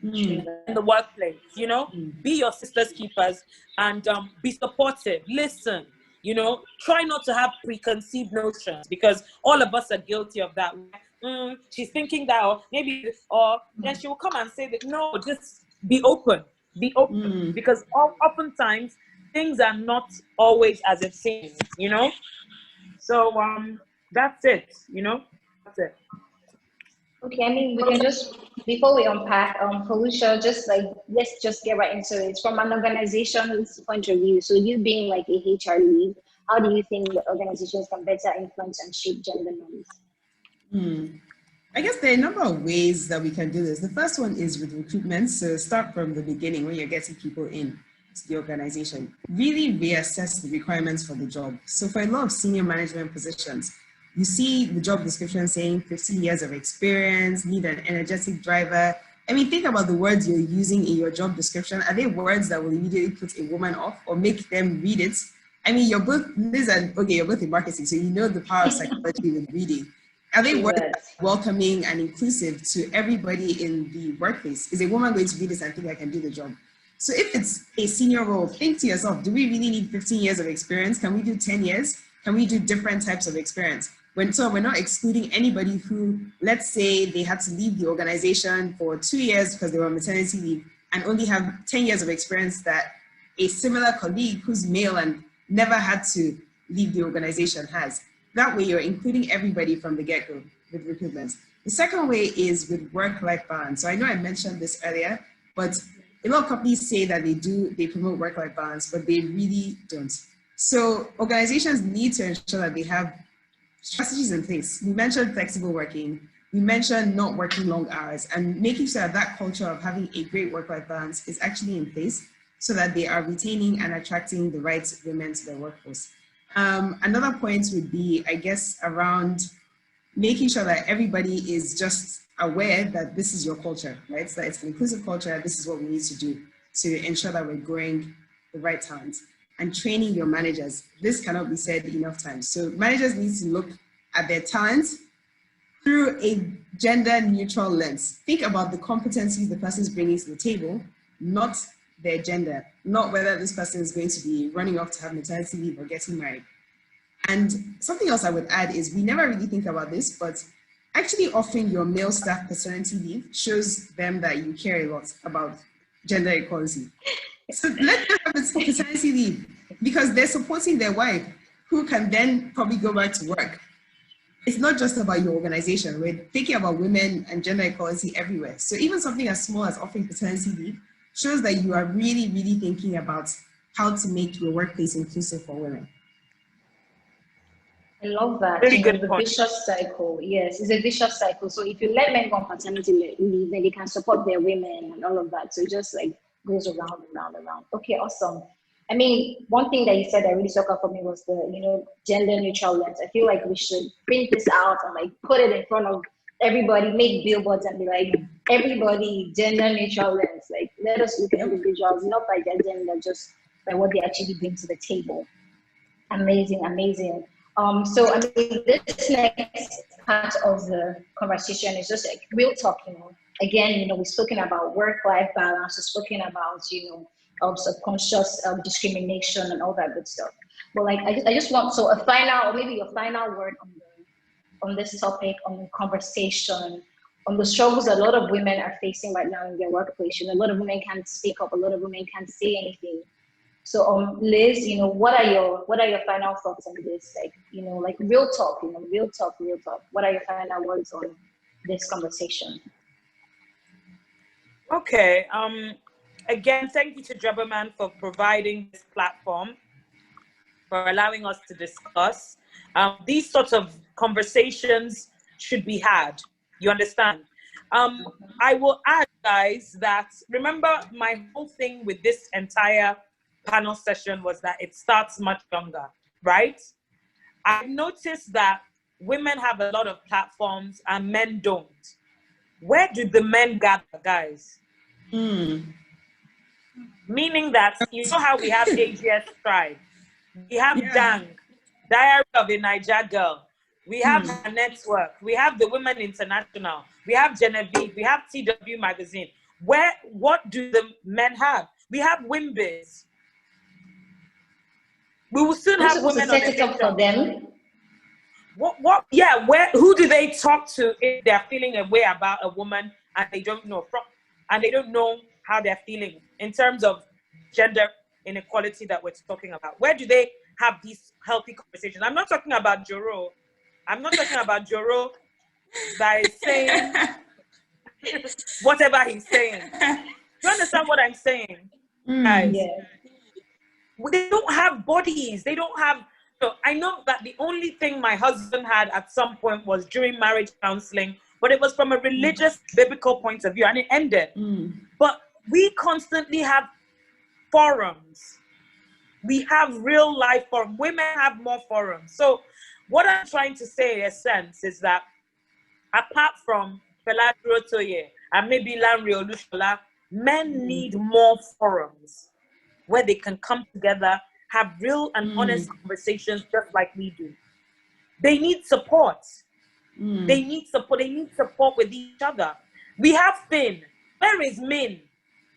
In the workplace, be your sister's keepers and be supportive. Listen, try not to have preconceived notions because all of us are guilty of that. She's thinking that, or maybe, or then she will come and say that. No, just be open. Be open because oftentimes things are not always as it seems, So that's it, That's it. Okay, I mean, we can just, before we unpack, Foluso, let's just get right into it. From an organization's point of view, so you being like a HR lead, how do you think the organizations can better influence and shape gender norms? I guess there are a number of ways that we can do this. The first one is with recruitment. So start from the beginning when you're getting people in to the organization. Really reassess the requirements for the job. So for a lot of senior management positions, you see the job description saying 15 years of experience, need an energetic driver. I mean, think about the words you're using in your job description. Are they words that will immediately put a woman off or make them read it? I mean, you're both, Liz and okay, you're both in marketing, so you know the power of psychology with reading. Are they words that are welcoming and inclusive to everybody in the workplace? Is a woman going to read this and think I can do the job? So if it's a senior role, think to yourself, do we really need 15 years of experience? Can we do 10 years? Can we do different types of experience? So we're not excluding anybody who, let's say they had to leave the organization for 2 years because they were on maternity leave and only have 10 years of experience that a similar colleague who's male and never had to leave the organization has. That way you're including everybody from the get-go with recruitment. The second way is with work-life balance. So I know I mentioned this earlier, but a lot of companies say that they promote work-life balance, but they really don't. So organizations need to ensure that they have strategies in place. We mentioned flexible working. We mentioned not working long hours and making sure that that culture of having a great work-life balance is actually in place so that they are retaining and attracting the right women to their workforce. Another point would be, I guess, around making sure that everybody is just aware that this is your culture, right? So that it's an inclusive culture. This is what we need to do to ensure that we're growing the right talent. And training your managers. This cannot be said enough times. So managers need to look at their talents through a gender neutral lens. Think about the competencies the person is bringing to the table, not their gender, not whether this person is going to be running off to have maternity leave or getting married. And something else I would add is we never really think about this, but actually offering your male staff paternity leave shows them that you care a lot about gender equality. So let them have paternity leave because they're supporting their wife who can then probably go back to work. It's not just about your organization. We're thinking about women and gender equality everywhere. So even something as small as offering paternity leave shows that you are really, really thinking about how to make your workplace inclusive for women. I love that. Really good the point. vicious cycle. Yes, it's a vicious cycle. So if you let men go on paternity leave, then they can support their women and all of that. So it just like goes around and round and round. Okay, awesome. I mean, one thing that you said that really stuck out for me was the, gender neutral lens. I feel like we should print this out and like put it in front of everybody, make billboards and be like, everybody, gender neutral lens. Like, let us look at individuals, not by their gender, just by what they actually bring to the table. Amazing, amazing. So I mean, this next part of the conversation is just like real talk, Again, we've spoken about work-life balance, we've spoken about, subconscious discrimination and all that good stuff. But like, I just want, so a final, or maybe your final word on this topic, on the conversation, on the struggles a lot of women are facing right now in their workplace. A lot of women can't speak up, a lot of women can't say anything. So Liz, what are your final thoughts on this? Like, like real talk, real talk. What are your final words on this conversation? Okay. Again, thank you to Jobberman for providing this platform, for allowing us to discuss. These sorts of conversations should be had. You understand? I will add, guys, that remember my whole thing with this entire panel session was that it starts much younger, right? I've noticed that women have a lot of platforms and men don't. Where do the men gather, guys? Meaning that, how we have AGS Tribe, we have Dang, Diary of a Niger Girl, we have her network, we have the Women International, we have Genevieve, we have TW Magazine. What do the men have? We have Wimbiz. We will soon have women on the set it up for them. Who do they talk to if they're feeling a way about a woman and they don't know how they're feeling in terms of gender inequality that we're talking about? Where do they have these healthy conversations? I'm not talking about Joro. I'm not talking about Joro that is saying whatever he's saying. Do you understand what I'm saying? Guys? Yeah. They don't have bodies. They don't have. I know that the only thing my husband had at some point was during marriage counseling, but it was from a religious, biblical point of view, and it ended. But we constantly have forums. We have real life forums. Women have more forums. So what I'm trying to say in a sense is that apart from Fela Durotoye and maybe Lanre Olushola, men need more forums where they can come together, have real and honest conversations just like we do. They need support. They need support. They need support with each other. We have Finn. Where is Min?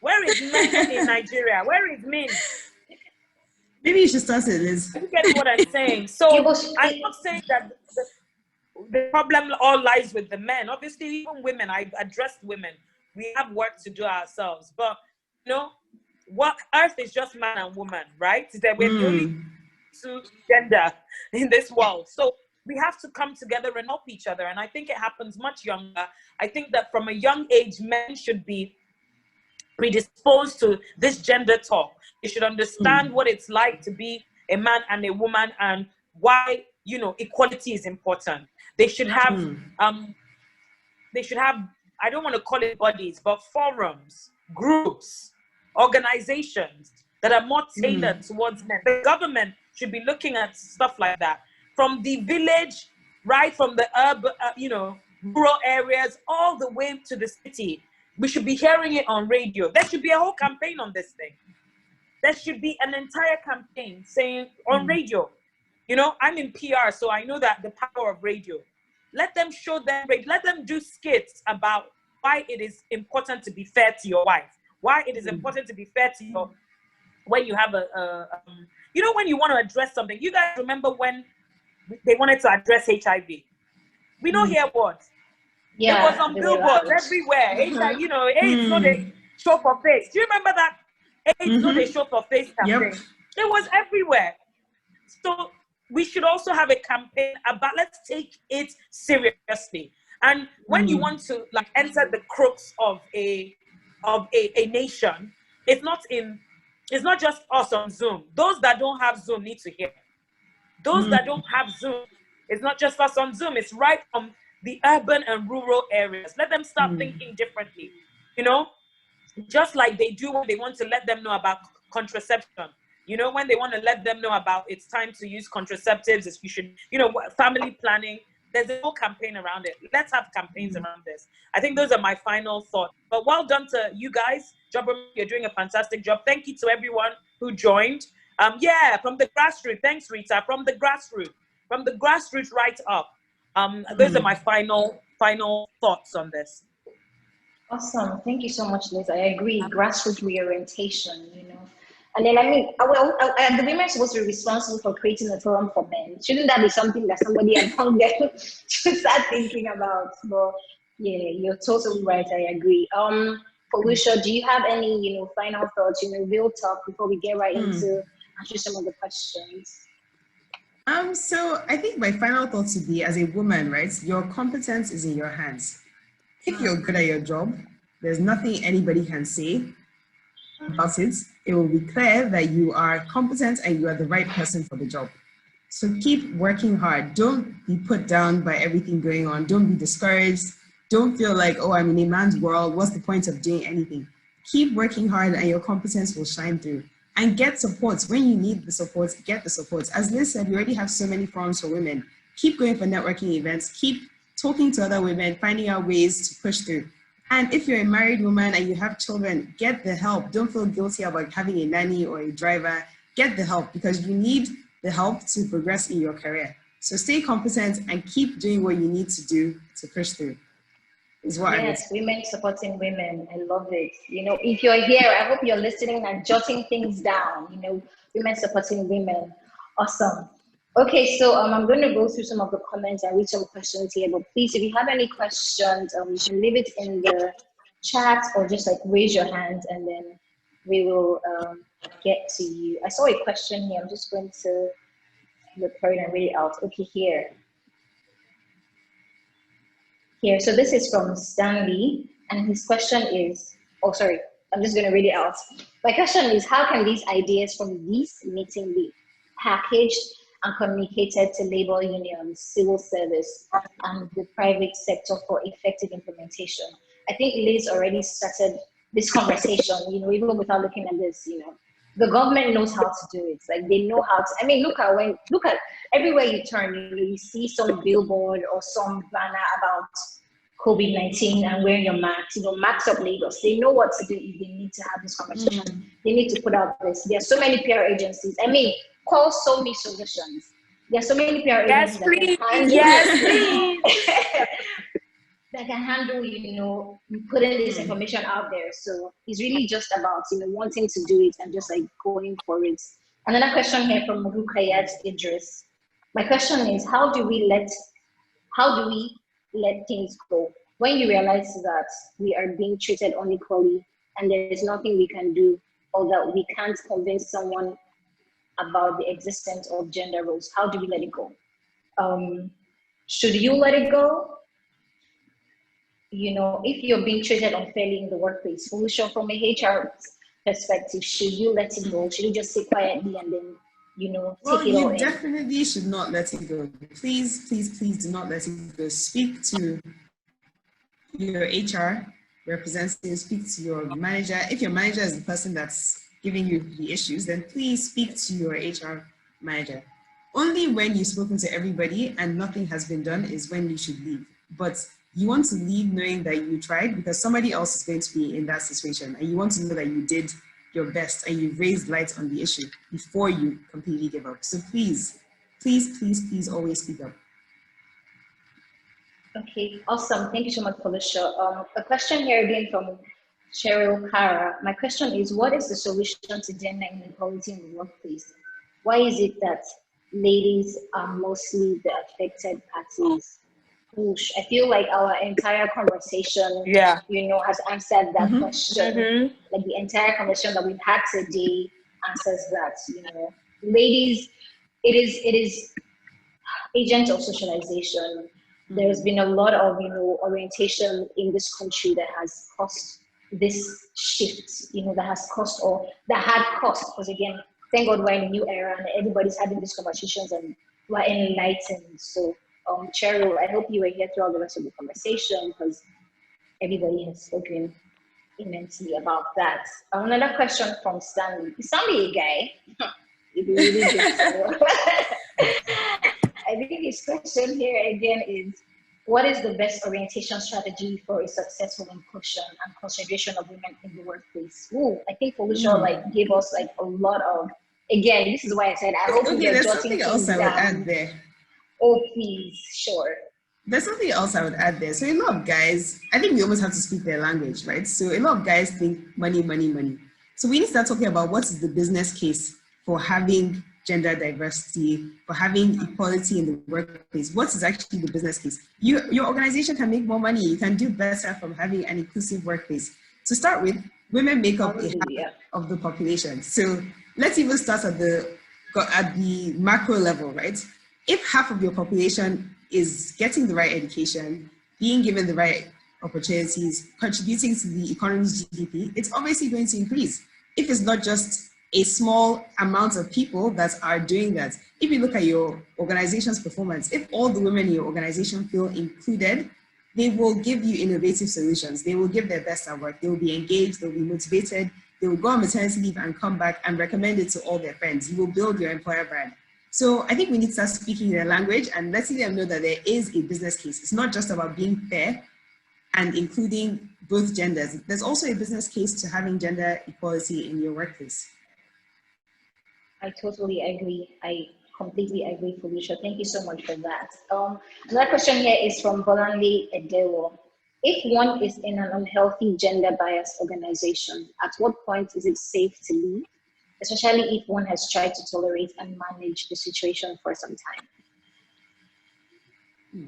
Where is men in Nigeria? Where is Min? Maybe you should start it, Liz. You get what I'm saying? So I'm not saying that the problem all lies with the men. Obviously, even women, I addressed women. We have work to do ourselves. But, you know, what Earth is just man and woman, right? That we're the only two gender in this world. So we have to come together and help each other. And I think it happens much younger. I think that from a young age, men should be predisposed to this gender talk. They should understand what it's like to be a man and a woman and why, you know, equality is important. They should have, I don't want to call it bodies, but forums, groups, organizations that are more tailored towards men. The government should be looking at stuff like that. From the village, right, from the urban, rural areas, all the way to the city. We should be hearing it on radio. There should be a whole campaign on this thing. There should be an entire campaign saying on radio. You know, I'm in PR, so I know that the power of radio. Let them show them, let them do skits about why it is important to be fair to your wife, why it is important to be fair to your, when you have when you want to address something. You guys remember when they wanted to address HIV? We don't hear what. Yeah, it was on billboards everywhere. HIV, AIDS not a show for face. Do you remember that? AIDS not a show for face campaign. It was everywhere. So we should also have a campaign about, let's take it seriously. And when you want to enter the crux of a nation, it's not just us on Zoom. Those that don't have Zoom need to hear. Those that don't have Zoom, it's not just us on Zoom. It's right from the urban and rural areas. Let them start thinking differently. You know, just like they do when they want to let them know about contraception. You know, when they want to let them know about it's time to use contraceptives, you should, family planning. There's a whole campaign around it. Let's have campaigns around this. I think those are my final thoughts. But well done to you guys. You're doing a fantastic job. Thank you to everyone who joined. From the grassroots. Thanks, Rita. From the grassroots right up. Those are my final thoughts on this. Awesome. Thank you so much, Liz. I agree. Grassroots reorientation, And then, the women are supposed to be responsible for creating a forum for men. Shouldn't that be something that somebody among them should start thinking about? But yeah, you're totally right. I agree. Foluso, do you have any, final thoughts, real talk before we get right into answer some of the questions? So I think my final thoughts would be, as a woman, right, your competence is in your hands. If you're good at your job, there's nothing anybody can say about it. It will be clear that you are competent and you are the right person for the job. So keep working hard. Don't be put down by everything going on. Don't be discouraged. Don't feel like, oh, I'm in a man's world. What's the point of doing anything? Keep working hard and your competence will shine through. And get support. When you need the support, get the support. As Liz said, we already have so many forums for women. Keep going for networking events. Keep talking to other women, finding out ways to push through. And if you're a married woman and you have children, get the help. Don't feel guilty about having a nanny or a driver. Get the help because you need the help to progress in your career. So stay competent and keep doing what you need to do to push through. Yes, women supporting women. I love it. If you're here, I hope you're listening and jotting things down. Women supporting women. Awesome. Okay, so I'm going to go through some of the comments and read some questions here. But please, if you have any questions, you can leave it in the chat or just raise your hand and then we will get to you. I saw a question here. I'm just going to look for it and read it out. Okay, here. So this is from Stanley, and his question is, I'm just going to read it out. My question is, how can these ideas from this meeting be packaged and communicated to labor unions, civil service, and the private sector for effective implementation? I think Liz already started this conversation, even without looking at this, the government knows how to do it. Like they know how to. I mean, look at everywhere you turn, you see some billboard or some banner about COVID-19 and wearing your mask. Max Up Lagos. They know what to do if they need to have this conversation. They need to put out this. There are so many PR agencies. I mean, call So Many Solutions. There are so many PR agencies that can handle. Yes, please. That can handle, putting this information out there. So it's really just about, wanting to do it and just like going for it. Another question here from Rukayat Idris. My question is, how do we let things go when you realize that we are being treated unequally and there is nothing we can do, or that we can't convince someone about the existence of gender roles? How do we let it go? Should you let it go? If you're being treated unfairly in the workplace, Foluso, from a HR perspective, should you let it go? Should you just sit quietly and then, take it all in? You definitely should not let it go. Please, please, please do not let it go. Speak to your HR representative, speak to your manager. If your manager is the person that's giving you the issues, then please speak to your HR manager. Only when you've spoken to everybody and nothing has been done is when you should leave. But you want to leave knowing that you tried, because somebody else is going to be in that situation, and you want to know that you did your best and you raised light on the issue before you completely give up. So please, please, please, please always speak up. Okay, awesome. Thank you so much for the show. A question here again from Cheryl Kara. My question is, what is the solution to gender inequality in the workplace? Why is it that ladies are mostly the affected parties? I feel like our entire conversation, has answered that question. Like the entire conversation that we've had today answers that. Ladies, it is agents of socialization. There's been a lot of orientation in this country that has caused this shift. That had cost. Because again, thank God we're in a new era and everybody's having these conversations and we're enlightened. So. Cheryl, I hope you were here throughout the rest of the conversation, because everybody has spoken immensely about that. Another question from Stanley. Is Stanley a guy? I think his question here again is, what is the best orientation strategy for a successful inclusion and consideration of women in the workplace? I think Foluso gave us a lot of, again, this is why I said I hope there's something else I would add there. Oh, please, sure. There's something else I would add there. So a lot of guys, I think we almost have to speak their language, right? So a lot of guys think money, money, money. So we need to start talking about what is the business case for having gender diversity, for having equality in the workplace. What is actually the business case? Your organization can make more money. You can do better from having an inclusive workplace. To start with, women make up a half of the population. So let's even start at the macro level, right? If half of your population is getting the right education, being given the right opportunities, contributing to the economy's GDP, it's obviously going to increase. If it's not just a small amount of people that are doing that, if you look at your organization's performance, if all the women in your organization feel included, they will give you innovative solutions. They will give their best at work. They will be engaged, they'll be motivated, they will go on maternity leave and come back and recommend it to all their friends. You will build your employer brand. So I think we need to start speaking their language and letting them know that there is a business case. It's not just about being fair and including both genders. There's also a business case to having gender equality in your workplace. I totally agree. I completely agree, Felicia. Thank you so much for that. Another question here is from Bolanle Edewo. If one is in an unhealthy gender biased organization, at what point is it safe to leave? Especially if one has tried to tolerate and manage the situation for some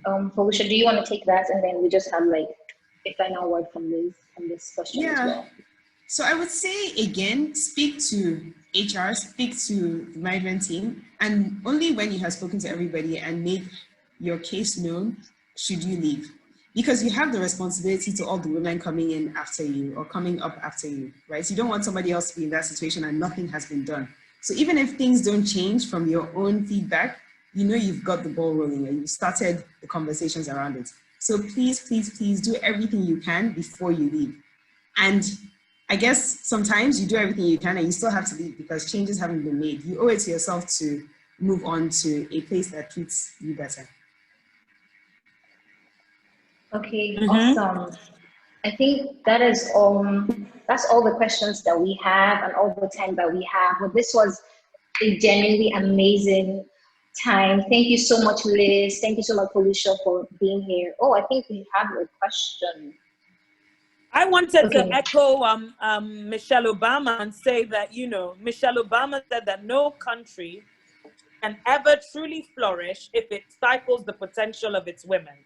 time. Felicia, do you want to take that, and then we just have a final word from this question as well? So I would say again, speak to HR, speak to the management team, and only when you have spoken to everybody and made your case known should you leave. Because you have the responsibility to all the women coming in after you or coming up after you, right? You don't want somebody else to be in that situation and nothing has been done. So even if things don't change from your own feedback, you've got the ball rolling and you've started the conversations around it. So please, please, please do everything you can before you leave. And I guess sometimes you do everything you can and you still have to leave because changes haven't been made. You owe it to yourself to move on to a place that treats you better. Okay, awesome. I think that is that's all the questions that we have and all the time that we have. But this was a genuinely amazing time. Thank you so much, Liz. Thank you so much, Foluso, for being here. Oh, I think we have a question. I wanted to echo Michelle Obama and say that, you know, Michelle Obama said that no country can ever truly flourish if it stifles the potential of its women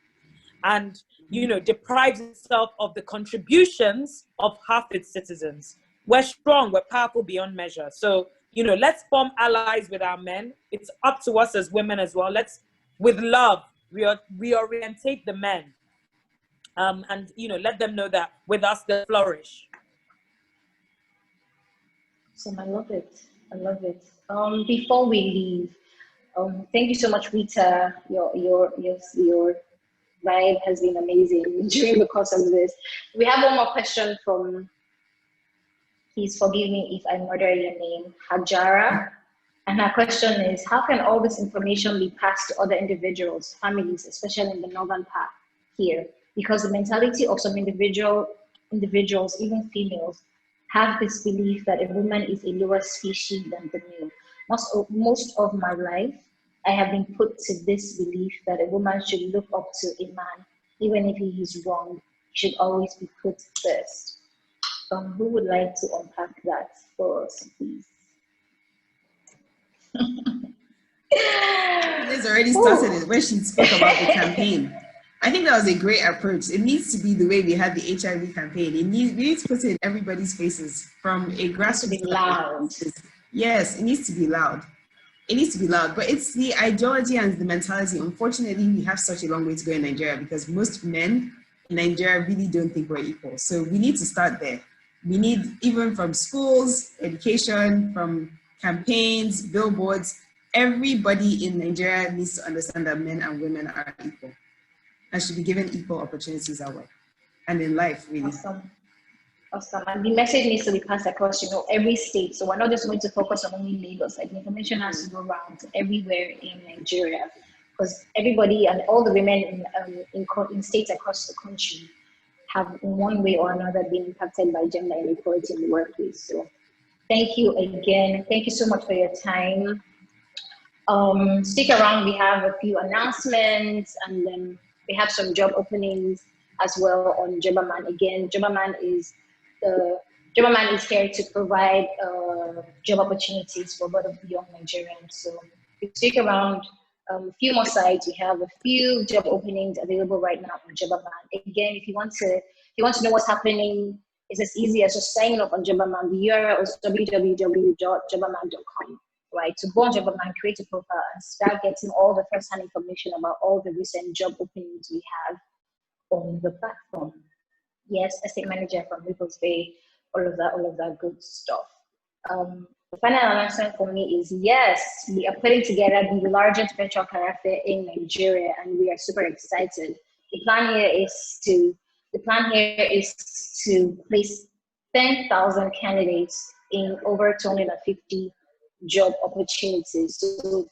and, you know, deprives itself of the contributions of half its citizens. We're strong, we're powerful beyond measure. So, you know, let's form allies with our men. It's up to us as women as well. Let's, with love, reorientate the men. And, you know, let them know that with us, they flourish. So I love it. I love it. Before we leave, thank you so much, Rita. Your vibe has been amazing during the course of this. We have one more question from, please forgive me if I murder your name, Hajara. And her question is, how can all this information be passed to other individuals, families, especially in the northern part here? Because the mentality of some individuals, even females, have this belief that a woman is a lower species than the male. Most of my life, I have been put to this belief that a woman should look up to a man, even if he is wrong, he should always be put first. Who would like to unpack that for us, please? Liz already started it when she spoke about the campaign. I think that was a great approach. It needs to be the way we had the HIV campaign. We need to put it in everybody's faces from a grassroots. Be loud. Yes, it needs to be loud. It needs to be loud, but it's the ideology and the mentality. Unfortunately, we have such a long way to go in Nigeria because most men in Nigeria really don't think we're equal. So we need to start there. We need, even from schools, education, from campaigns, billboards, everybody in Nigeria needs to understand that men and women are equal and should be given equal opportunities at work and in life, really. Awesome. Awesome. And the message needs to be passed across, you know, every state. So we're not just going to focus on only Lagos. Like, the information has to go around everywhere in Nigeria, because everybody and all the women in states across the country have in one way or another been impacted by gender inequality in the workplace. So thank you again. Thank you so much for your time. Stick around, we have a few announcements, and then we have some job openings as well on Jobberman. Again, Jobberman is here to provide job opportunities for a lot of young Nigerians. So if you stick around, a few more sites, we have a few job openings available right now on Jobberman. Again, if you want to know what's happening, it's as easy as just signing up on Jobberman. The URL is www.jobberman.com. Right, to go on Jobberman, create a profile, and start getting all the first-hand information about all the recent job openings we have on the platform. Yes, estate manager from Ripples Bay, all of that good stuff. The final announcement for me is, yes, we are putting together the largest virtual career fair in Nigeria, and we are super excited. The plan here is to place 10,000 candidates in over 250 job opportunities. So